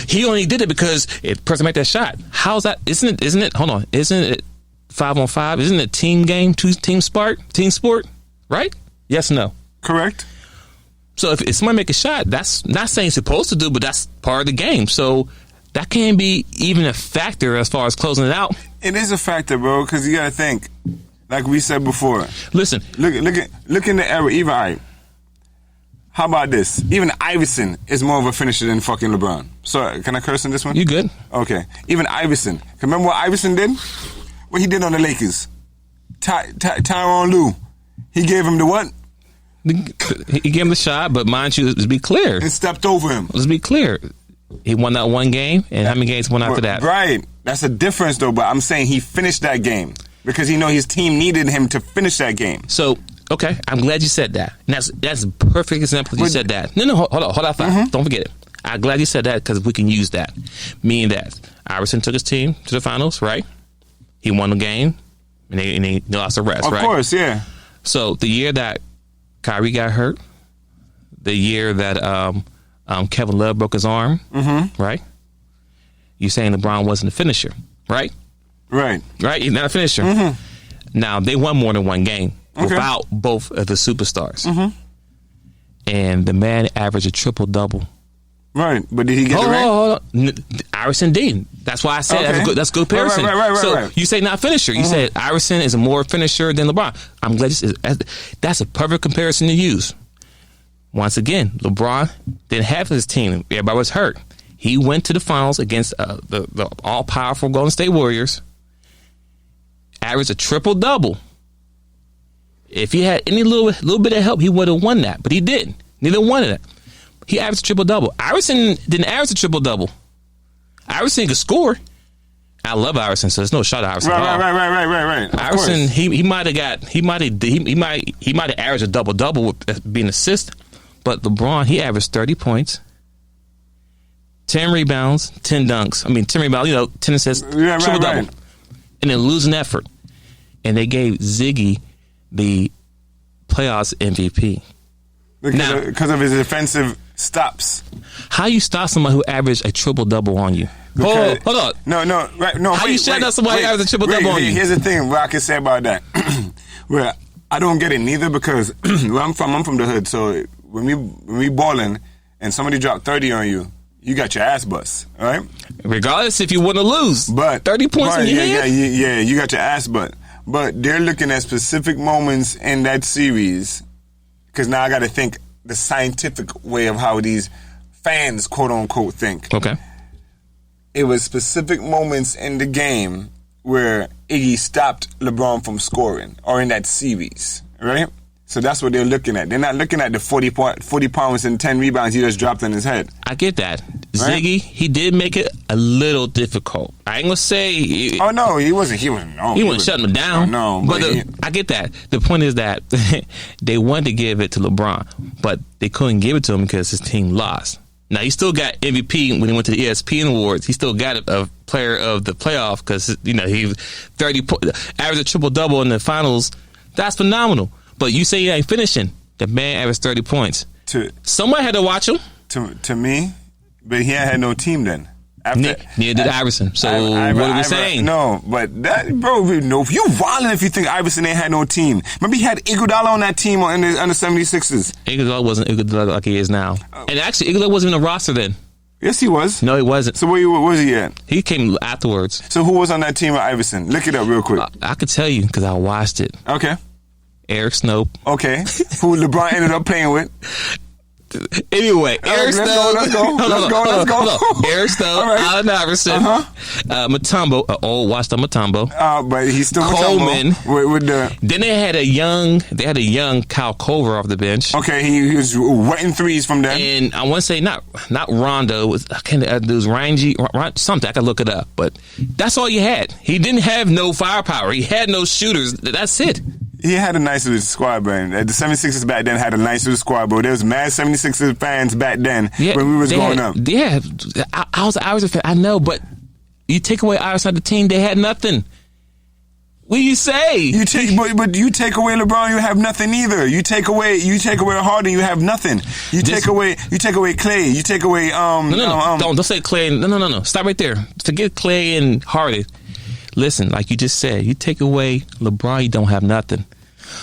he only did it because if the person make that shot. How's that? Isn't it? Hold on. Isn't it 5-on-5? Isn't it a team game? Team sport? Right? Yes or no?
Correct.
So if somebody make a shot, that's not saying supposed to do, but that's part of the game. So that can't be even a factor as far as closing it out.
It is a factor, bro, because you got to think, like we said before.
Listen.
Look in the era, even how about this? Even Iverson is more of a finisher than fucking LeBron. So, can I curse in this one?
You good.
Okay. Even Iverson. Remember what Iverson did? What he did on the Lakers? Tyronn Lue. He gave him the what?
He gave him the shot, but mind you, let's be clear.
And stepped over him.
Let's be clear. He won that one game, and how many games won after that?
Right. That's a difference, though, but I'm saying he finished that game because he know his team needed him to finish that game.
So, okay, I'm glad you said that. And that's a perfect example you said that. No, hold on. Mm-hmm. Don't forget it. I'm glad you said that because we can use that. Meaning that Iverson took his team to the finals, right? He won the game, and they lost the rest, right?
Of course, yeah.
So the year that Kyrie got hurt, the year that Kevin Love broke his arm, right? You're saying LeBron wasn't a finisher, right?
Right.
He's not a finisher. Mm-hmm. Now, they won more than one game. Without both of the superstars. Mm-hmm. And the man averaged a triple-double.
Right, but did he get the ring?
Hold on. Iverson didn't. That's why I said that's a good comparison. Right. You say not finisher. You said Iverson is a more finisher than LeBron. I'm glad that's a perfect comparison to use. Once again, LeBron didn't have his team. Everybody was hurt. He went to the finals against the all-powerful Golden State Warriors. Averaged a triple-double. If he had any little bit of help, he would have won that. But he didn't. Neither one of that. He averaged a triple-double. Iverson didn't average a triple-double. Iverson could score. I love Iverson, so there's no shot at Iverson.
Right.
Iverson, he might have averaged a double-double with being an assist. But LeBron, he averaged 30 points, 10 rebounds, 10 dunks. 10 rebounds, 10 assists, triple-double. And then losing effort. And they gave Ziggy the playoffs MVP.
Because of his defensive stops.
How you stop somebody who averaged a triple-double on you? Hold on.
No, right. No,
how you shut down somebody who averaged a triple-double on you?
Here's the thing, what I can say about that. Well, I don't get it neither because where I'm from the hood. So when we balling and somebody drop 30 on you, you got your ass bust, all right?
Regardless if you want to lose. But 30 points in your hand?
Yeah, you got your ass bust. But they're looking at specific moments in that series because now I got to think the scientific way of how these fans, quote unquote, think.
Okay.
It was specific moments in the game where Iggy stopped LeBron from scoring or in that series, right? So that's what they're looking at. They're not looking at the 40 pounds and 10 rebounds he just dropped on his head.
I get that.
Right?
Ziggy, he did make it a little difficult. I ain't gonna say.
Oh no, he wasn't. He wasn't
shutting him down.
No,
but I get that. The point is that they wanted to give it to LeBron, but they couldn't give it to him because his team lost. Now he still got MVP when he went to the ESPN Awards. He still got a player of the playoff because he was 30 averaged a triple double in the finals. That's phenomenal. But you say he ain't finishing. The man averaged 30 points. Somebody had to watch him.
To me, but he had no team then.
Neither did Iverson. So what are we saying?
No, but that, bro, no, you wildin' if you think Iverson ain't had no team. Remember he had Iguodala on that team on the 76ers.
Iguodala wasn't Iguodala like he is now. And actually, Iguodala wasn't in the roster then.
Yes, he was.
No, he wasn't.
So where was he at?
He came afterwards.
So who was on that team with Iverson? Look it up real quick.
I could tell you because I watched it.
Okay.
Eric Snow.
Okay. Who LeBron ended up playing with.
Anyway, Eric Snow.
Let's go.
Eric Snow,
right.
Allen Iverson, Mutombo, watched on Mutombo.
But he's still
Coleman.
With the.
Then they had a young Kyle Korver off the bench.
Okay, he was wetting threes from there.
And I want to say not Rondo. It was Rangy something. I could look it up, but that's all you had. He didn't have no firepower. He had no shooters. That's it.
He had a nice little squad, bro. The 76ers back then had a nice little squad, bro. There was mad 76ers fans back then when we was growing up.
Yeah, I was an Iverson fan. I know, but you take away Iverson out the team, they had nothing. What do you say?
But you take away LeBron, you have nothing either. You take away Harden, you have nothing. You take away Clay. You take away
don't say Clay. No. Stop right there. Forget Clay and Harden. Listen, like you just said, you take away LeBron, you don't have nothing.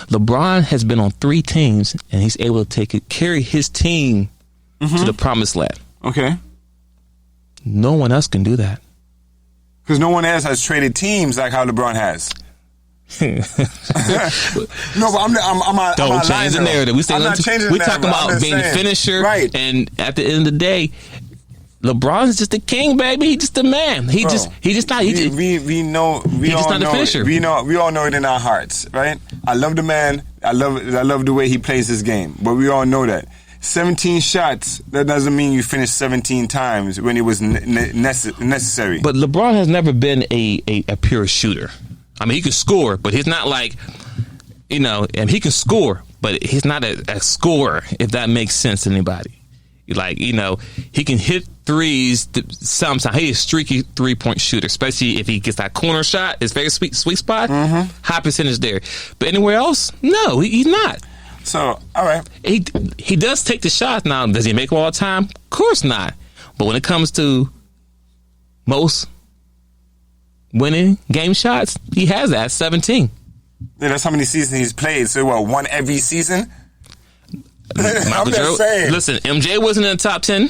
LeBron has been on 3 teams, and he's able to carry his team to the promised land.
Okay.
No one else can do that.
Because no one else has traded teams like how LeBron has. No, but I'm
don't change the narrative. We're talking about being the finisher,
right?
And at the end of the day, LeBron's just the king, baby. He's just the man. We all know
the
finisher.
We all know it in our hearts, right? I love the man. I love the way he plays his game. But we all know that 17 shots, that doesn't mean you finish 17 times when it was necessary.
But LeBron has never been a pure shooter. I mean, he can score, but he's not like, and he can score, but he's not a scorer, if that makes sense to anybody. Like, he can hit threes sometimes. He's a streaky 3-point shooter, especially if he gets that corner shot, his very sweet spot, high percentage there. But anywhere else, no, he's not.
So, all right.
He does take the shots. Now, does he make them all the time? Of course not. But when it comes to most winning game shots, he has that, 17.
Yeah, that's how many seasons he's played. So, one every season? I'm just saying.
Listen, MJ wasn't in the top 10,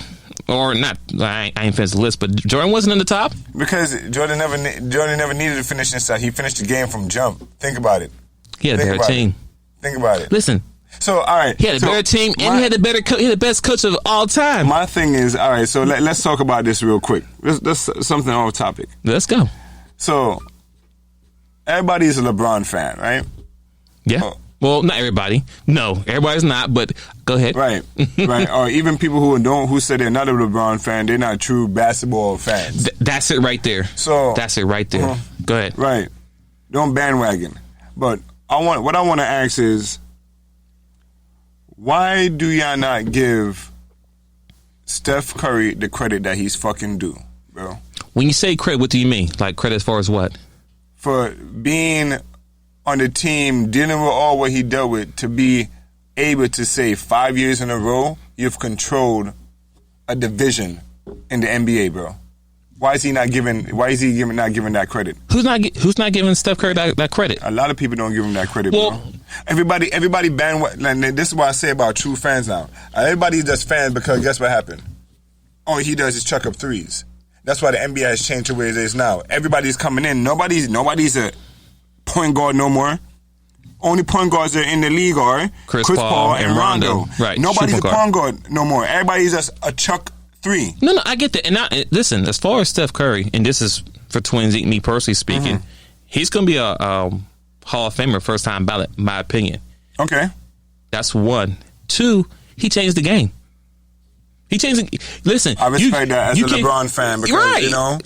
or not. I ain't finished the list, but Jordan wasn't in the top
because Jordan never needed to finish this stuff. He finished the game from jump. Think about it.
He had a better team.
Think about it.
Listen.
So all right,
he had a better team, and he had the best coach of all time.
My thing is, all right. So let's talk about this real quick. That's something off topic.
Let's go.
So everybody's a LeBron fan, right?
Yeah.
Oh.
Well, not everybody. No, everybody's not. But go ahead.
Right. Or even people who say they're not a LeBron fan, they're not true basketball fans.
That's it right there. That's it right there. Go ahead.
Right. Don't bandwagon. But what I want to ask is, why do y'all not give Steph Curry the credit that he's fucking due, bro?
When you say credit, what do you mean? Like credit as far as what?
For being on the team, dealing with all what he dealt with, to be able to say 5 years in a row you've controlled a division in the NBA, bro. Why is he not giving that credit? Who's
not giving Steph Curry that credit?
A lot of people don't give him that credit, bro. Everybody bandwagon. This is what I say about true fans now. Everybody's just fans because guess what happened? All he does is chuck up threes. That's why the NBA has changed the way it is now. Everybody's coming in. Nobody's a point guard no more. Only point guards that are in the league are Chris Paul and Rondo.
Right.
Nobody's a point guard no more. Everybody's just a chuck three.
No, I get that. And listen, as far as Steph Curry, and this is for Twinsinc, me personally speaking, he's going to be a Hall of Famer first time ballot, in my opinion.
Okay.
That's one. Two, he changed the game. He changed the, listen.
I respect that as a LeBron fan because,
right.
you know.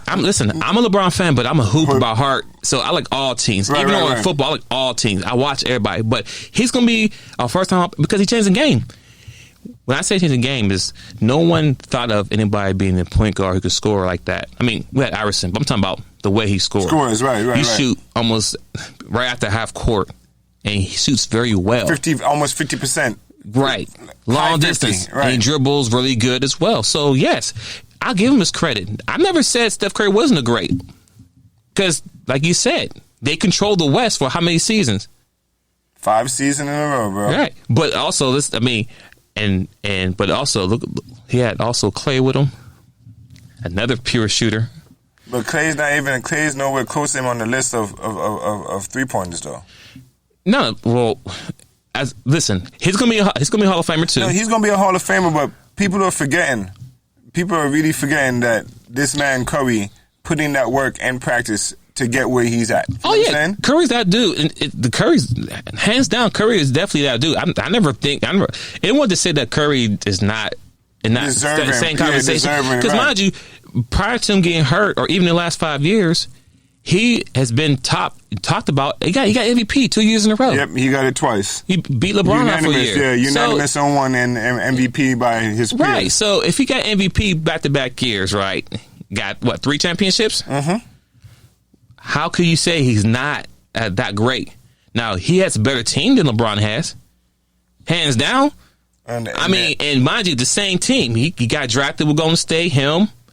I'm a LeBron fan, but I'm a hooper by heart. So I like all teams. Even though in football, I like all teams. I watch everybody. But he's going to be our first time because he changed the game. When I say change the game, is no one thought of anybody being a point guard who could score like that. I mean, we had Iverson, but I'm talking about the way he scored.
Scores, right.
He shoot almost right after half court, and he shoots very well.
Almost 50%.
Right. Long distance. Right. And he dribbles really good as well. So, yes, I'll give him his credit. I never said Steph Curry wasn't a great. Because, like you said, they controlled the West for how many seasons?
5 seasons in a row, bro.
Right. But also, but also, look, he had also Clay with him. Another pure shooter.
But Clay's nowhere close to him on the list of 3-pointers, though.
No, well... Listen, he's gonna be a Hall of Famer too.
No, he's gonna be a Hall of Famer, but people are forgetting. People are really forgetting that this man Curry put in that work and practice to get where he's at. You know
Curry's that dude. And Curry's hands down. Curry is definitely that dude. I never anyone to say that Curry is not in that same conversation. Because mind you, prior to him getting hurt, or even in the last 5 years, he has been talked about. He got MVP 2 years in a row.
Yep, he got it twice.
He beat LeBron out for a year.
Yeah, unanimous on one and MVP by his peers.
Right. So if he got MVP back-to-back years, right, got what, 3 championships? Mm-hmm. How could you say he's not that great? Now he has a better team than LeBron has, hands down. And mind you, the same team. He got drafted with Golden State.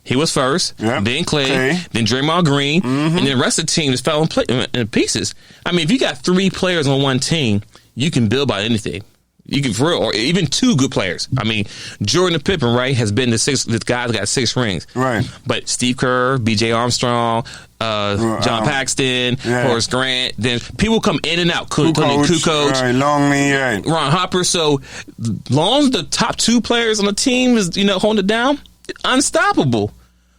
He was first, then Clay, then Draymond Green, and then the rest of the team just fell in pieces. I mean, if you got 3 players on one team, you can build by anything. You can, for real, or even 2 good players. I mean, Jordan and Pippen, right, has been the guy's got 6 rings.
Right.
But Steve Kerr, B.J. Armstrong, John Paxton, Horace Grant, then people come in and out. Kukoc,
right, Longley, right.
Ron Harper. So long as the top 2 players on the team is, holding it down, unstoppable.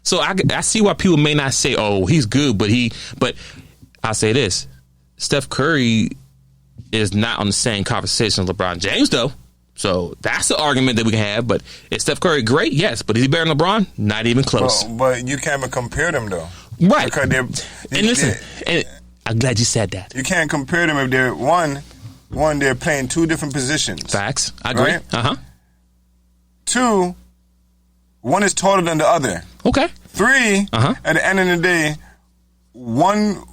So I see why people may not say, "Oh, he's good," but I'll say this: Steph Curry is not on the same conversation as LeBron James, though. So that's the argument that we can have. But is Steph Curry great? Yes, but is he better than LeBron? Not even close.
But you can't compare them, though,
right?
Because
and I'm glad you said that.
You can't compare them if they're one. They're playing 2 different positions.
Facts. I agree.
Right? 2. One is taller than the other.
Okay.
3, at the end of the day, one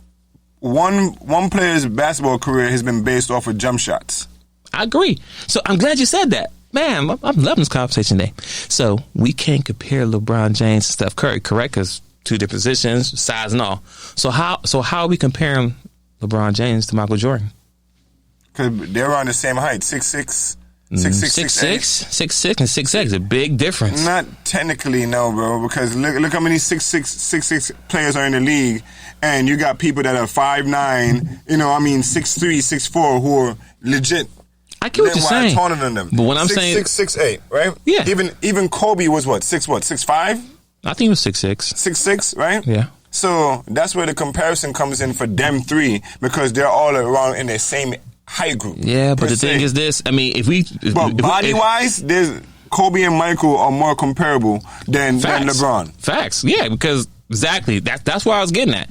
player's basketball career has been based off of jump shots.
I agree. So I'm glad you said that. Man, I'm loving this conversation today. So we can't compare LeBron James to Steph Curry, correct? Because 2 different positions, size and all. So how are we comparing LeBron James to Michael Jordan? Because
they're around the same height, 6'6".
6'6" and 6'8" is a big difference.
Not technically, no, bro. Because look how many 6'6" players are in the league, and you got people that are 5'9", 6'3", 6'4", who are legit.
I get what you're saying.
Taller than them.
But when I'm saying
6'8", right?
Yeah.
Even Kobe was 6'5"?
I think he was 6'6".
6'6", right?
Yeah.
So that's where the comparison comes in for them 3, because they're all around in the same height group.
Yeah, but the thing is this. I mean,
body-wise, there's Kobe and Michael are more comparable than LeBron.
Facts. Yeah, because exactly. That's where I was getting at.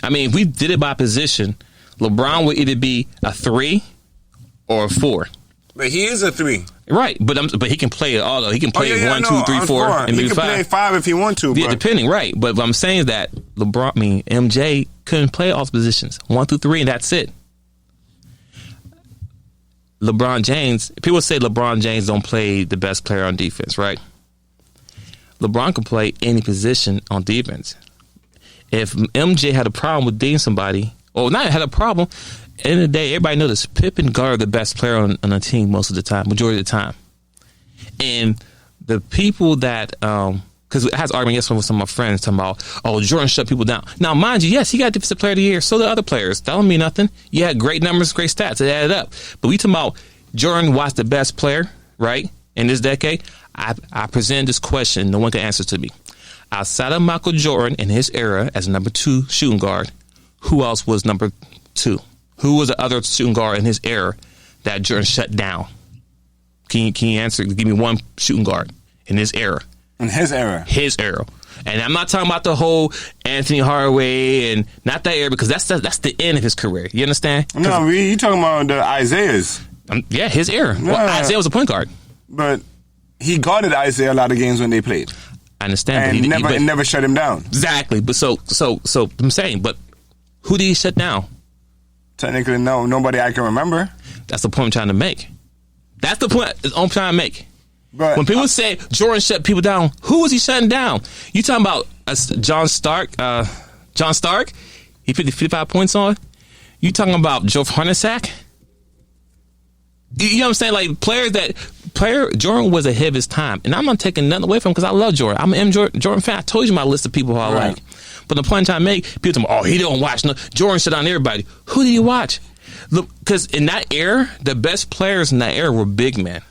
I mean, if we did it by position, LeBron would either be a 3 or a 4.
But he is a 3.
Right, but he can play it all, though. He can play 1, 2, 3, 4, and maybe 5.
He can play 5 if he want to.
Yeah, depending, right. But what I'm saying is that MJ couldn't play all positions. 1 through 3, and that's it. LeBron James, people say LeBron James don't play the best player on defense, right? LeBron can play any position on defense. If MJ had a problem with dating somebody, or not had a problem, at the end of the day, everybody knows this. Pippen guarded the best player on a team most of the time, majority of the time. And the people that, because it has argument yesterday with some of my friends talking about, Jordan shut people down. Now, mind you, yes, he got Defensive Player of the Year. So did other players. That don't mean nothing. You had great numbers, great stats. It added up. But we talking about Jordan was the best player, right, in this decade. I present this question. No one can answer to me. Outside of Michael Jordan in his era as number 2 shooting guard, who else was number 2? Who was the other shooting guard in his era that Jordan shut down? Can you answer? Give me one shooting guard in this era.
In his era.
His era. And I'm not talking about the whole Anthony Hardaway and not that era, because that's the end of his career. You understand?
No, you talking about the Isaiahs.
Yeah, his era.
Yeah.
Well, Isaiah was a point guard.
But he guarded Isaiah a lot of games when they played.
I understand.
And
but
never shut him down.
Exactly. But so I'm saying, but who did he shut down?
Technically, no. Nobody I can remember.
That's the point I'm trying to make. That's the point I'm trying to make.
But
when people say Jordan shut people down, who was he shutting down? You talking about John Stark? John Stark? He put the 55 points on. You talking about Joe Hornacek? You know what I'm saying? Like Jordan was ahead of his time, and I'm not taking nothing away from him because I love Jordan. I'm an Jordan fan. I told you my list of people who I like. But the point I'm trying to make, people tell me, "Oh, he don't watch." No, Jordan shut down everybody. Who did he watch? Because in that era, the best players in that era were big men.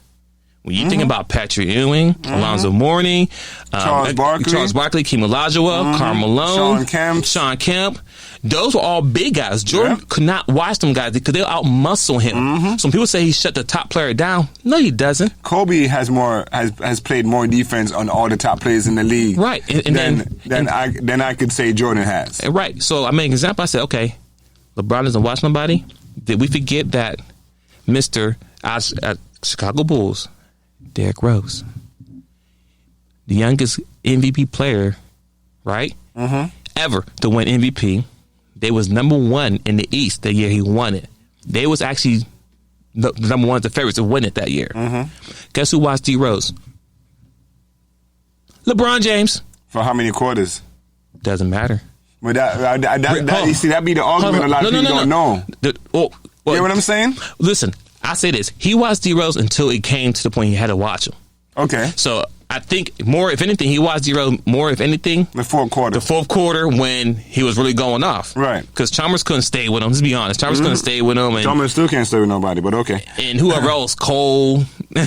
When you think about Patrick Ewing, Alonzo Mourning,
Charles
Barkley, Keem Olajuwon, Karl Malone, Sean Kemp, those were all big guys. Jordan could not watch them guys because they'll out-muscle him. So when people say he shut the top player down, no, he doesn't.
Kobe has played more defense on all the top players in the league,
right?
Then I could say Jordan has.
Right. So I made an example. I said, okay, LeBron doesn't watch nobody. Did we forget that Mr. Chicago Bulls, Derrick Rose, the youngest MVP player, right, ever to win MVP. They was number one in the East the year he won it. They was actually the number one, the favorites to win it that year. Guess who watched D Rose? LeBron James.
For how many quarters?
Doesn't matter.
But you see, that be the argument a lot of people don't know. You know what I'm saying?
Listen, I say this. He watched D Rose until it came to the point he had to watch him.
Okay.
So I think more, if anything, he watched D Rose more, if anything.
The fourth quarter
when he was really going off.
Right.
Because Chalmers couldn't stay with him. Let's be honest. Chalmers couldn't stay with him. And
Chalmers still can't stay with nobody, but okay.
And whoever else, Cole,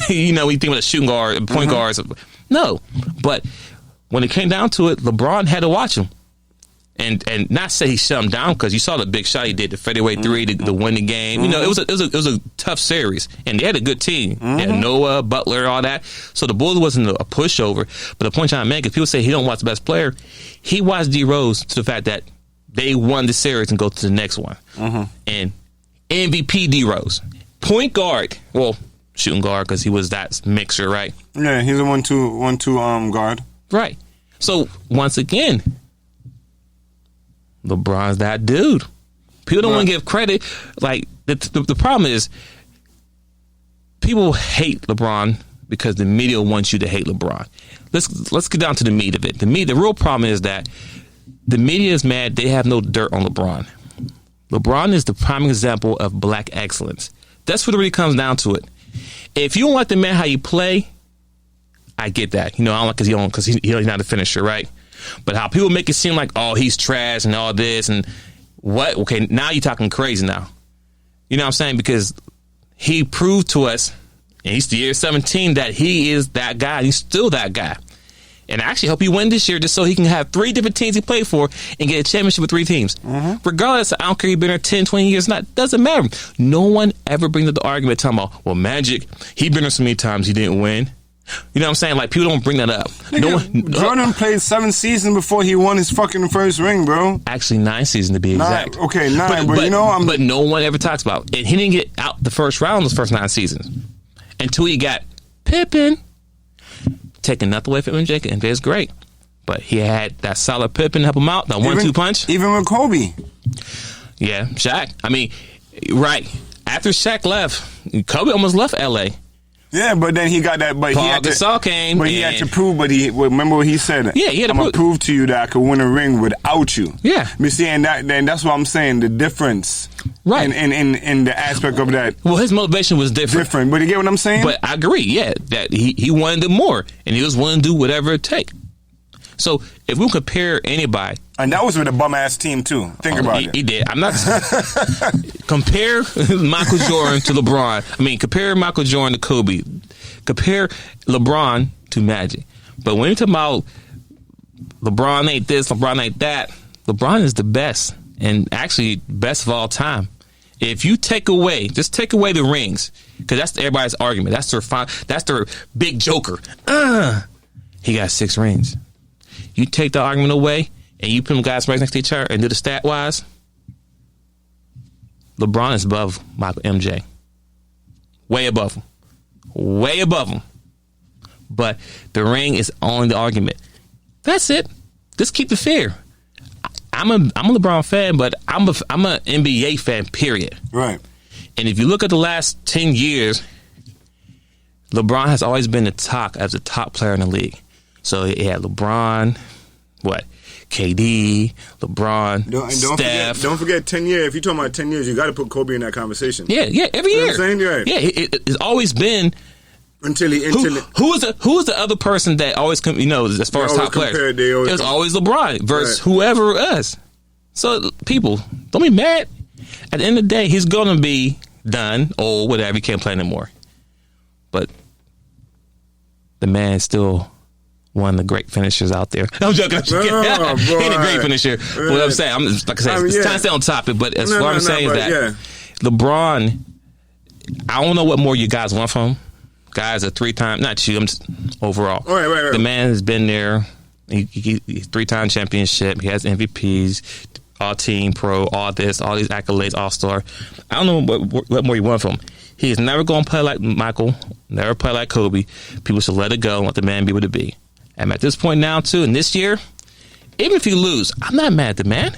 you think about a shooting guard, point guards. No. But when it came down to it, LeBron had to watch him. And not say he shut him down, because you saw the big shot he did, the fadeaway three to win the game. It was a tough series, and they had a good team. They had Noah, Butler, all that. So the Bulls wasn't a pushover. But the point I'm trying to make is, people say he don't watch the best player. He watched D Rose to the fact that they won the series and go to the next one. And MVP D Rose, point guard, well, shooting guard, because he was that mixer, right?
Yeah, he's a 1-2 guard.
Right. So once again, LeBron's that dude. People don't want to give credit. Like the problem is, people hate LeBron because the media wants you to hate LeBron. Let's get down to the meat of it. The real problem is that the media is mad. They have no dirt on LeBron. LeBron is the prime example of black excellence. That's what it really comes down to it. If you don't like the man how you play, I get that. I don't like because he's not a finisher, right? But how people make it seem like, oh, he's trash and all this and what? Okay, now you're talking crazy now. You know what I'm saying? Because he proved to us, and he's the year 17, that he is that guy. He's still that guy. And I actually hope he win this year just so he can have 3 different teams he played for and get a championship with 3 teams. Regardless, I don't care he's been there 10, 20 years. Doesn't matter. No one ever brings up the argument talking about, well, Magic, he been there so many times he didn't win. You know what I'm saying? Like, people don't bring that up.
Jordan played 7 seasons before he won his fucking first ring, bro.
Actually, 9 seasons to be exact.
9, but
no one ever talks about it. He didn't get out the first round those first 9 seasons until he got Pippen. Taking nothing away from MJ, and MJ is great, but he had that solid Pippen to help him out. That 1-2 punch.
Even with Kobe.
Yeah, Shaq. I mean, right after Shaq left, Kobe almost left LA.
Yeah, but then he got that. But
Paul Gasol came.
But he had to prove. But remember what he said.
Yeah, he had to
I'm gonna prove to you that I could win a ring without you.
Yeah,
you see, and that's what I'm saying. The difference,
right,
in the aspect of that.
Well, his motivation was different.
But you get what I'm saying?
But I agree. Yeah, that he wanted it more, and he was willing to do whatever it take. So if we compare anybody,
and that was with a bum ass team too. Think about it.
He did. I'm not compare Michael Jordan to LeBron. I mean, compare Michael Jordan to Kobe. Compare LeBron to Magic. But when you talk about LeBron ain't this, LeBron ain't that, LeBron is the best, and actually best of all time. If you take away the rings, because that's everybody's argument. That's their big joker. He got 6 rings. You take the argument away and you put them guys right next to each other and do the stat wise. LeBron is above Michael MJ. Way above him. Way above him. But the ring is only the argument. That's it. Just keep the fair. I'm a LeBron fan, but I'm an NBA fan, period.
Right.
And if you look at the last 10 years, LeBron has always been the top as the top player in the league. So he had LeBron, KD, LeBron, Steph.
Don't forget 10 years. If you're talking about 10 years, you got to put Kobe in that conversation.
Yeah, every year.
You know what I'm saying? You're right.
Yeah, it's always been. Who is the other person that always as far as top players? It was always LeBron versus whoever else. So people, don't be mad. At the end of the day, he's gonna be done, old, whatever. He can't play anymore. But the man still one of the great finishers out there. I'm joking. He ain't a great finisher. But what I'm saying, it's trying to stay on topic. But as far as I'm saying LeBron, I don't know what more you guys want from him. Guys are 3-time, not you, I'm just overall.
Right.
The man has been there. He's 3-time championship. He has MVPs, all team pro, all this, all these accolades, all-star. I don't know what more you want from him. He's never going to play like Michael, never play like Kobe. People should let it go and let the man be what it be. And at this point now, too, and this year, even if you lose, I'm not mad at the man.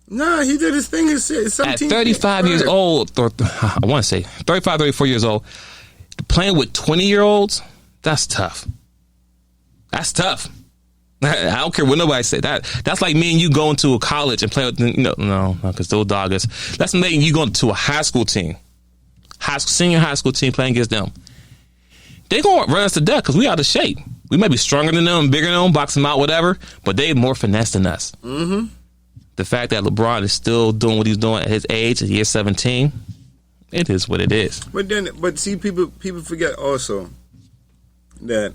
No, he did his thing.
At 35 years old, or I want to say 35, 34 years old, playing with 20-year-olds, that's tough. That's tough. I don't care what nobody say. That's like me and you going to a college and playing with, no, because those doggers. That's like you going to a high school team, senior high school team playing against them. They're going to run us to death because we out of shape. We might be stronger than them, bigger than them, box them out, whatever, but they more finesse than us. Mm-hmm. The fact that LeBron is still doing what he's doing at his age, at year 17, it is what it is.
But see, people forget also that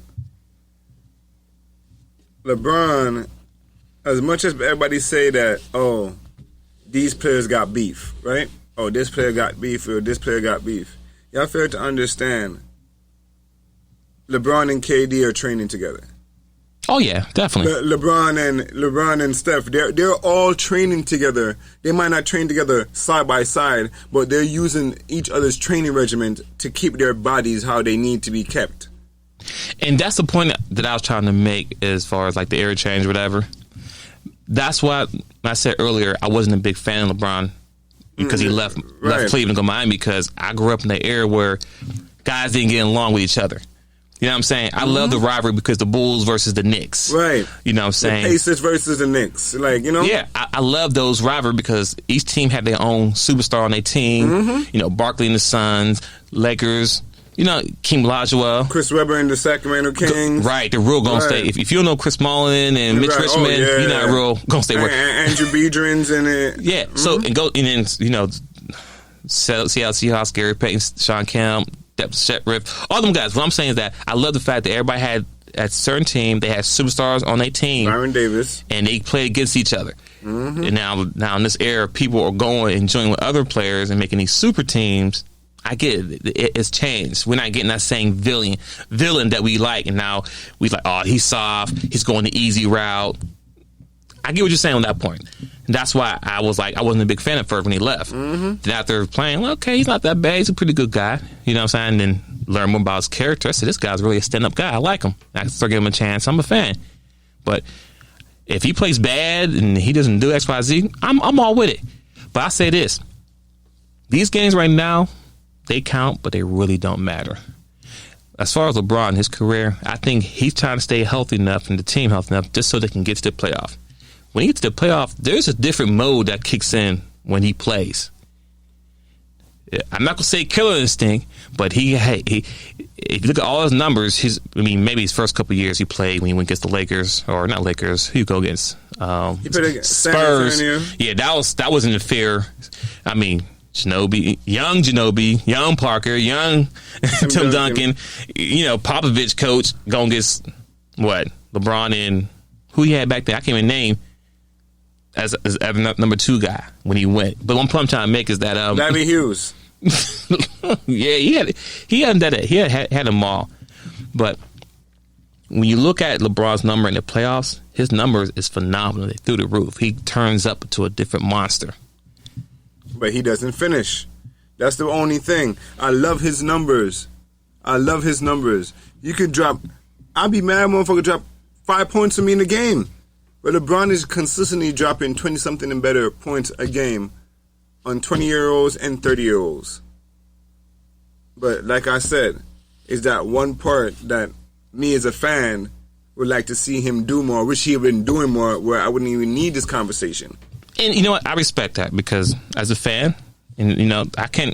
LeBron, as much as everybody say that, these players got beef, right? Oh, this player got beef or this player got beef. Y'all fail to understand LeBron and KD are training together.
Oh yeah, definitely.
LeBron and Steph, they're all training together. They might not train together side by side, but they're using each other's training regimen to keep their bodies how they need to be kept.
And that's the point that I was trying to make as far as like the era change or whatever. That's why I said earlier I wasn't a big fan of LeBron because he left Cleveland to go Miami, because I grew up in the era where guys didn't get along with each other. You know what I'm saying? I love the rivalry because the Bulls versus the Knicks.
Right.
You know what I'm saying?
The Pacers versus the Knicks.
Yeah, I love those rivalries because each team had their own superstar on their team. Mm-hmm. Barkley and the Suns, Lakers, Kim Olajuwon.
Chris Webber and the Sacramento Kings.
Right, the real Golden State. If you don't know Chris Mullin and Mitch Richmond, you're not a real Golden State worker.
Andrew Biedrins in it.
Yeah, so, and then, Seattle Seahawks, Gary Payton, Sean Kemp, Riff, all them guys. What I'm saying is that I love the fact that everybody had at a certain team, they had superstars on their team,
Byron Davis, and
they played against each other. Mm-hmm. And now in this era, people are going and joining with other players and making these super teams. I get it. It's changed. We're not getting that same villain that we like, and now we like, oh, he's soft, he's going the easy route. I get what you're saying on that point. And that's why I wasn't a big fan at first when he left. Mm-hmm. Then after playing, okay, he's not that bad. He's a pretty good guy. You know what I'm saying? And then learn more about his character. I said, this guy's really a stand-up guy. I like him. I start giving him a chance. I'm a fan. But if he plays bad and he doesn't do X, Y, Z, I'm all with it. But I say this. These games right now, they count, but they really don't matter. As far as LeBron, his career, I think he's trying to stay healthy enough and the team healthy enough just so they can get to the playoff. When he gets to the playoff, there's a different mode that kicks in when he plays. I'm not going to say killer instinct, but he if you look at all his numbers, maybe his first couple of years he played when he went against the Lakers, or not Lakers, who go against
he played against
Spurs. Yeah, that wasn't a fair. Ginobili, young Parker, young Tim Duncan, Popovich coach going against LeBron and who he had back then, I can't even name. as a number 2 guy when he went. But one point I'm trying to make is that
Larry Hughes.
yeah, he had them all. But when you look at LeBron's number in the playoffs, his numbers is phenomenal. They're through the roof. He turns up to a different monster.
But he doesn't finish. That's the only thing. I love his numbers. You could drop. I'd be mad, motherfucker, drop 5 points to me in the game. But LeBron is consistently dropping 20-something and better points a game on 20-year-olds and 30-year-olds. But like I said, it's that one part that me as a fan would like to see him do more. Wish he had been doing more where I wouldn't even need this conversation.
And you know what? I respect that because as a fan, and you know, I can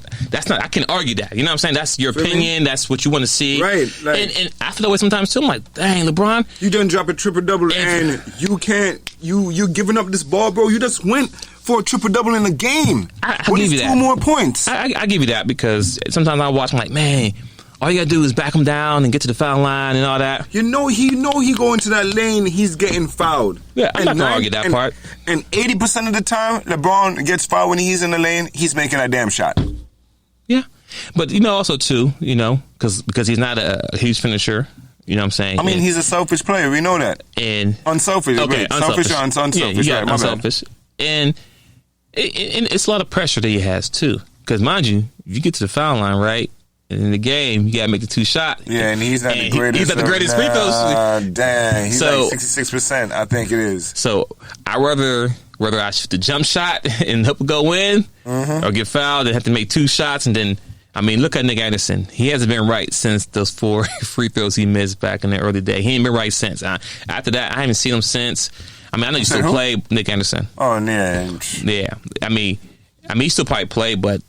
argue that. You know what I'm saying? That's your opinion. That's what you want to see.
Right. Like,
and I feel that way sometimes too. I'm like, dang, LeBron.
You done drop a triple-double and you can't, you giving up this ball, bro. You just went for a triple-double in a game.
I'll give you that.
2 more points?
I give you that because sometimes I watch, I'm like, man, all you got to do is back him down and get to the foul line and all that.
You know he go into that lane, he's getting fouled.
Yeah, I'm not going to argue that part.
And 80% of the time, LeBron gets fouled when he's in the lane, he's making a damn shot.
Yeah. But, you know, also, too, you know, because he's not a huge finisher. You know what I'm saying?
I mean, he's a selfish player. We know that.
And
unselfish.
Okay,
unselfish. Selfish or unselfish.
Yeah,
right,
unselfish. And it's a lot of pressure that he has, too. Because, mind you, if you get to the foul line, right, in the game, you got to make the 2 shot.
Yeah, and he's not the greatest.
He's not the greatest free throws.
Dang. He's like 66%, I think it is.
So, I whether I shoot the jump shot and hope it go in or get fouled and have to make 2 shots. And then, I mean, look at Nick Anderson. He hasn't been right since those 4 free throws he missed back in the early day. He ain't been right since. After that, I haven't seen him since. I mean, I know you still play Nick Anderson.
Oh, yeah.
Yeah. I mean, he still probably play, but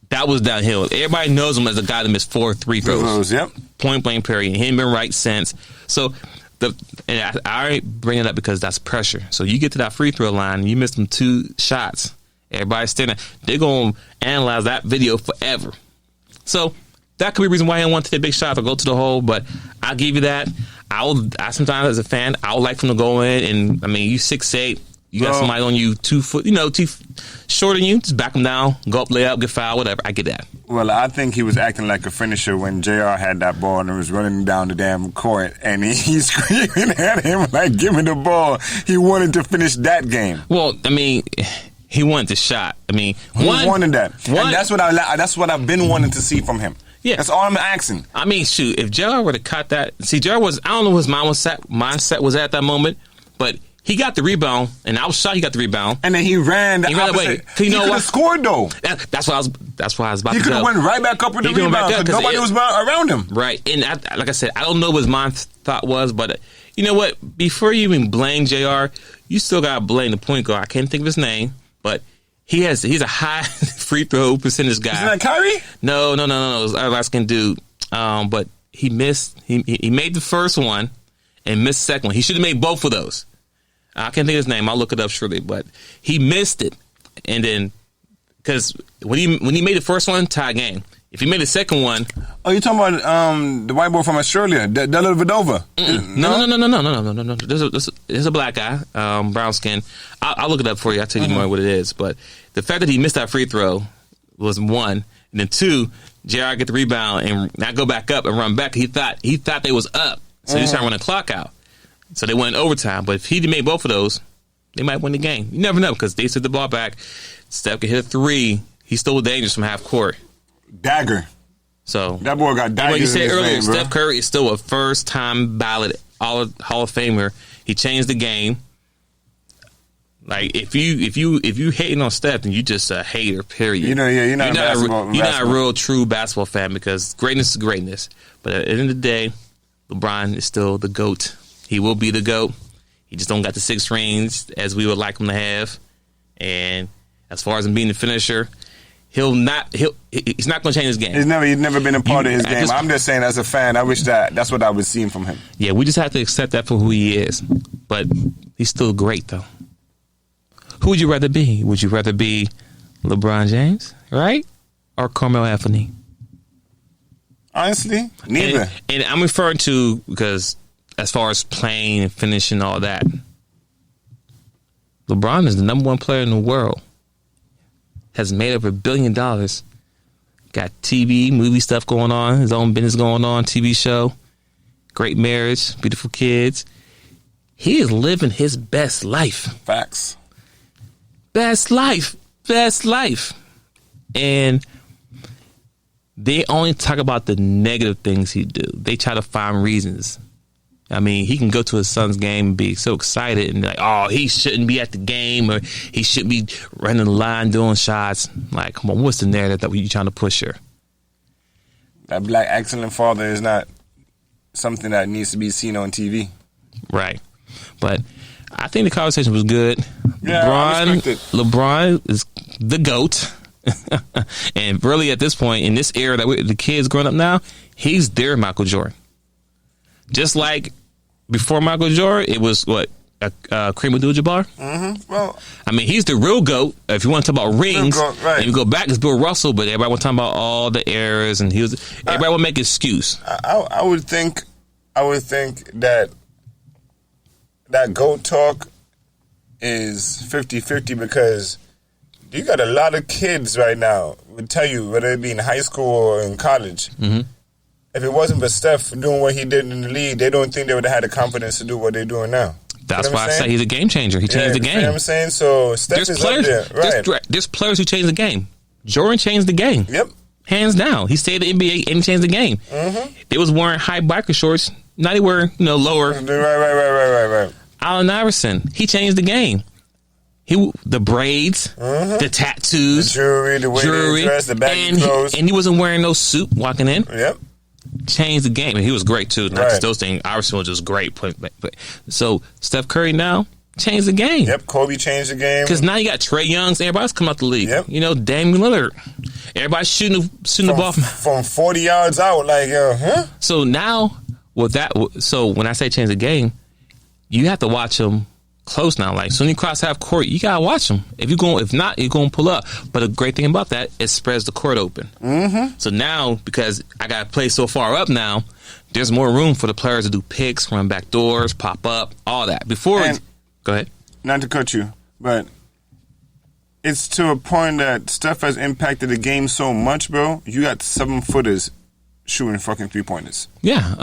that was downhill. Everybody knows him as a guy that missed 4 free throws.
Yep.
Point blank period. He ain't been right since. So, and I bring it up because that's pressure. So you get to that free throw line and you miss them 2 shots. Everybody's standing. They're going to analyze that video forever. So that could be the reason why he don't want to take a big shot or go to the hole. But I'll give you that. I sometimes as a fan, I would like him to go in and, I mean, you 6'8". You got somebody on you 2 foot, 2 shorter than you. Just back him down, go up, lay up, get fouled, whatever. I get that.
Well, I think he was acting like a finisher when JR had that ball and was running down the damn court, and he's screaming at him like, "Give me the ball." He wanted to finish that game.
Well, I mean, he wanted the shot. I mean,
he wanted that, and that's what I've been wanting to see from him. Yeah, that's all I'm asking.
I mean, shoot, if JR were to cut that, see, JR was, I don't know what his mindset was at that moment, but he got the rebound, and I was shocked he got the rebound.
And then he ran the opposite. He could have scored, though.
That's why I was about to go.
He could have went right back up with the rebound because nobody was around him.
Right. And like I said, I don't know what his mind thought was, but you know what? Before you even blame JR, you still got to blame the point guard. I can't think of his name, but he's a high free throw percentage guy.
Isn't that Kyrie?
No. It was our last-skin dude. But he missed. He made the first one and missed the second one. He should have made both of those. I can't think of his name. I'll look it up shortly. But he missed it. And then, because when he made the first one, tie game. If he made the second one.
Oh, you're talking about the white boy from Australia, Della Vadova?
No. There's a black guy, brown skin. I'll look it up for you. I'll tell you more what it is. But the fact that he missed that free throw was 1. And then 2, JR get the rebound and not go back up and run back. He thought they was up. So he started running the clock out. So they went in overtime. But if he made both of those, they might win the game. You never know because they set the ball back. Steph could hit a 3. He's still dangerous from half court.
Dagger.
So
that boy got daggers.
Like you said earlier,
name,
Steph Curry is still a first-time ballot Hall of Famer. He changed the game. Like if you hating on Steph, then you just a hater. Period.
You're not
a real true basketball fan because greatness is greatness. But at the end of the day, LeBron is still the GOAT. He will be the GOAT. He just don't got the 6 rings as we would like him to have. And as far as him being the finisher, he's not going to change his game.
He's never been a part of his game. I'm just saying, as a fan, I wish that's what I was seeing from him.
Yeah, we just have to accept that for who he is. But he's still great, though. Who would you rather be? Would you rather be LeBron James, right, or Carmelo Anthony?
Honestly, neither.
And I'm referring to because as far as playing and finishing all that, LeBron is the number one player in the world. Has made over $1 billion. Got TV, movie stuff going on. His own business going on. TV show. Great marriage. Beautiful kids. He is living his best life.
Facts.
Best life. Best life. And they only talk about the negative things he do. They try to find reasons. I mean, he can go to his son's game and be so excited and be like, oh, he shouldn't be at the game or he should be running the line doing shots. Like, come on, what's the narrative that you're trying to push here?
That black excellent father is not something that needs to be seen on TV.
Right. But I think the conversation was good.
Yeah, I respect it.
LeBron is the GOAT. And really at this point, in this era that the kids growing up now, he's their Michael Jordan. Just like before Michael Jordan, it was what? Kareem Abdul-Jabbar?
Mm-hmm. Well,
I mean, he's the real GOAT. If you want to talk about rings,
right.
and you go back, it's Bill Russell, but everybody want to talk about all the errors, and everybody would make excuse.
I would think that GOAT talk is 50-50 because you got a lot of kids right now, would tell you, whether it be in high school or in college, if it wasn't for Steph doing what he did in the league, they don't think they would have had the confidence to do what they're doing now.
That's why I say he's a game changer. He changed the game.
You know what I'm saying? So Steph is up there. Right.
There's players who changed the game. Jordan changed the game.
Yep.
Hands down. He stayed in the NBA and he changed the game. They was wearing high biker shorts. Now they wear, lower.
Right.
Allen Iverson, he changed the game. The braids, the tattoos,
the jewelry, the way they dress, the baggy clothes.
And he wasn't wearing no suit walking in.
Yep.
Changed the game. And he was great, too. Not just those things. Iverson was just great. So, Steph Curry now changed the game.
Yep, Kobe changed the game.
Because now you got Trae Youngs. Everybody's come out the league.
Yep.
Damian Lillard. Everybody's shooting the ball
from 40 yards out. Like,
So now, with that, so when I say change the game, you have to watch them close now. Like, soon you cross half court, you gotta watch them. If not, you're gonna pull up. But the great thing about that, it spreads the court open. So now, because I got to play so far up now, there's more room for the players to do picks, run back doors, pop up, all that. Go ahead.
Not to cut you, but it's to a point that Steph has impacted the game so much, bro. You got 7-footers shooting fucking 3-pointers.
Yeah,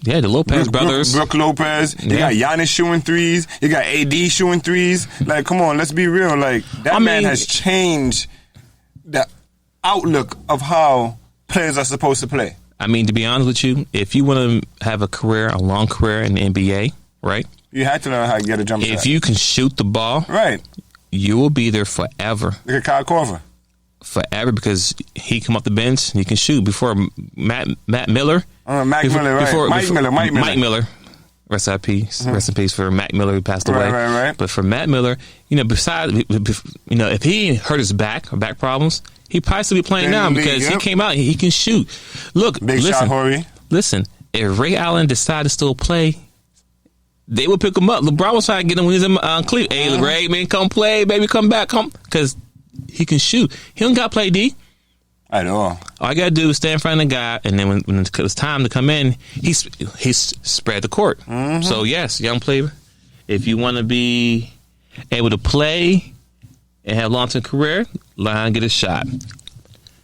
the Lopez brothers.
Brook Lopez. You got Giannis shooting threes. You got AD shooting threes. Like, come on, let's be real. Like, that man has changed the outlook of how players are supposed to play.
I mean, to be honest with you, if you want to have a long career in the NBA, right?
You have to learn how to get a jump shot.
If you can shoot the ball,
right,
you will be there forever.
Look at Kyle Korver.
Forever, because he come off the bench and he can shoot. Before Mike Miller, rest in peace. Rest in peace for Mac Miller, who passed away.
Right.
But for Matt Miller, besides, if he hurt his back or back problems, he probably still be playing now because he came out. He can shoot. Look, listen. If Ray Allen decided to still play, they would pick him up. LeBron was trying to get him when he was in Cleveland. Hey, Ray, man, come play, baby, come back, because he can shoot. He don't got to play D
at all.
All I got to do is stand in front of the guy, and then when it was time to come in, he spread the court. So, yes, young player, if you want to be able to play and have a long-term career, learn how to get a shot.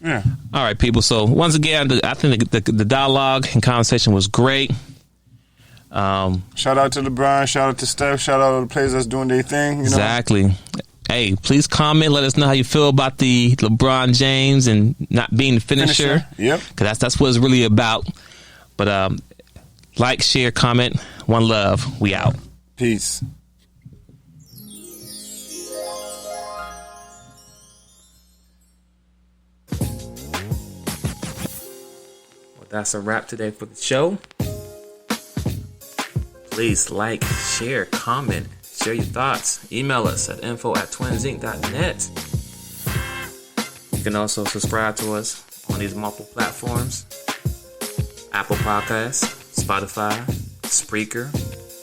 Yeah.
All right, people. So, once again, I think the dialogue and conversation was great.
Shout out to LeBron. Shout out to Steph. Shout out to the players that's doing their thing.
Exactly. Hey, please comment. Let us know how you feel about the LeBron James and not being the finisher.
Yep.
Because that's what it's really about. But like, share, comment. One love. We out.
Peace.
Well, that's a wrap today for the show. Please like, share, comment. Share your thoughts. Email us at info@twinsinc.net. You can also subscribe to us on these multiple platforms: Apple Podcasts, Spotify, Spreaker,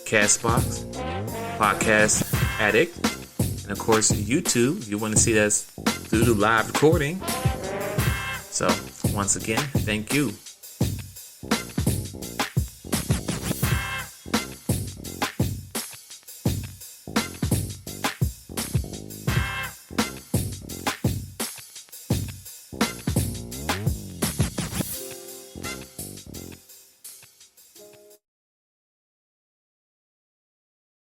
Castbox, Podcast Addict, and of course YouTube. If you want to see us do the live recording. So once again, thank you.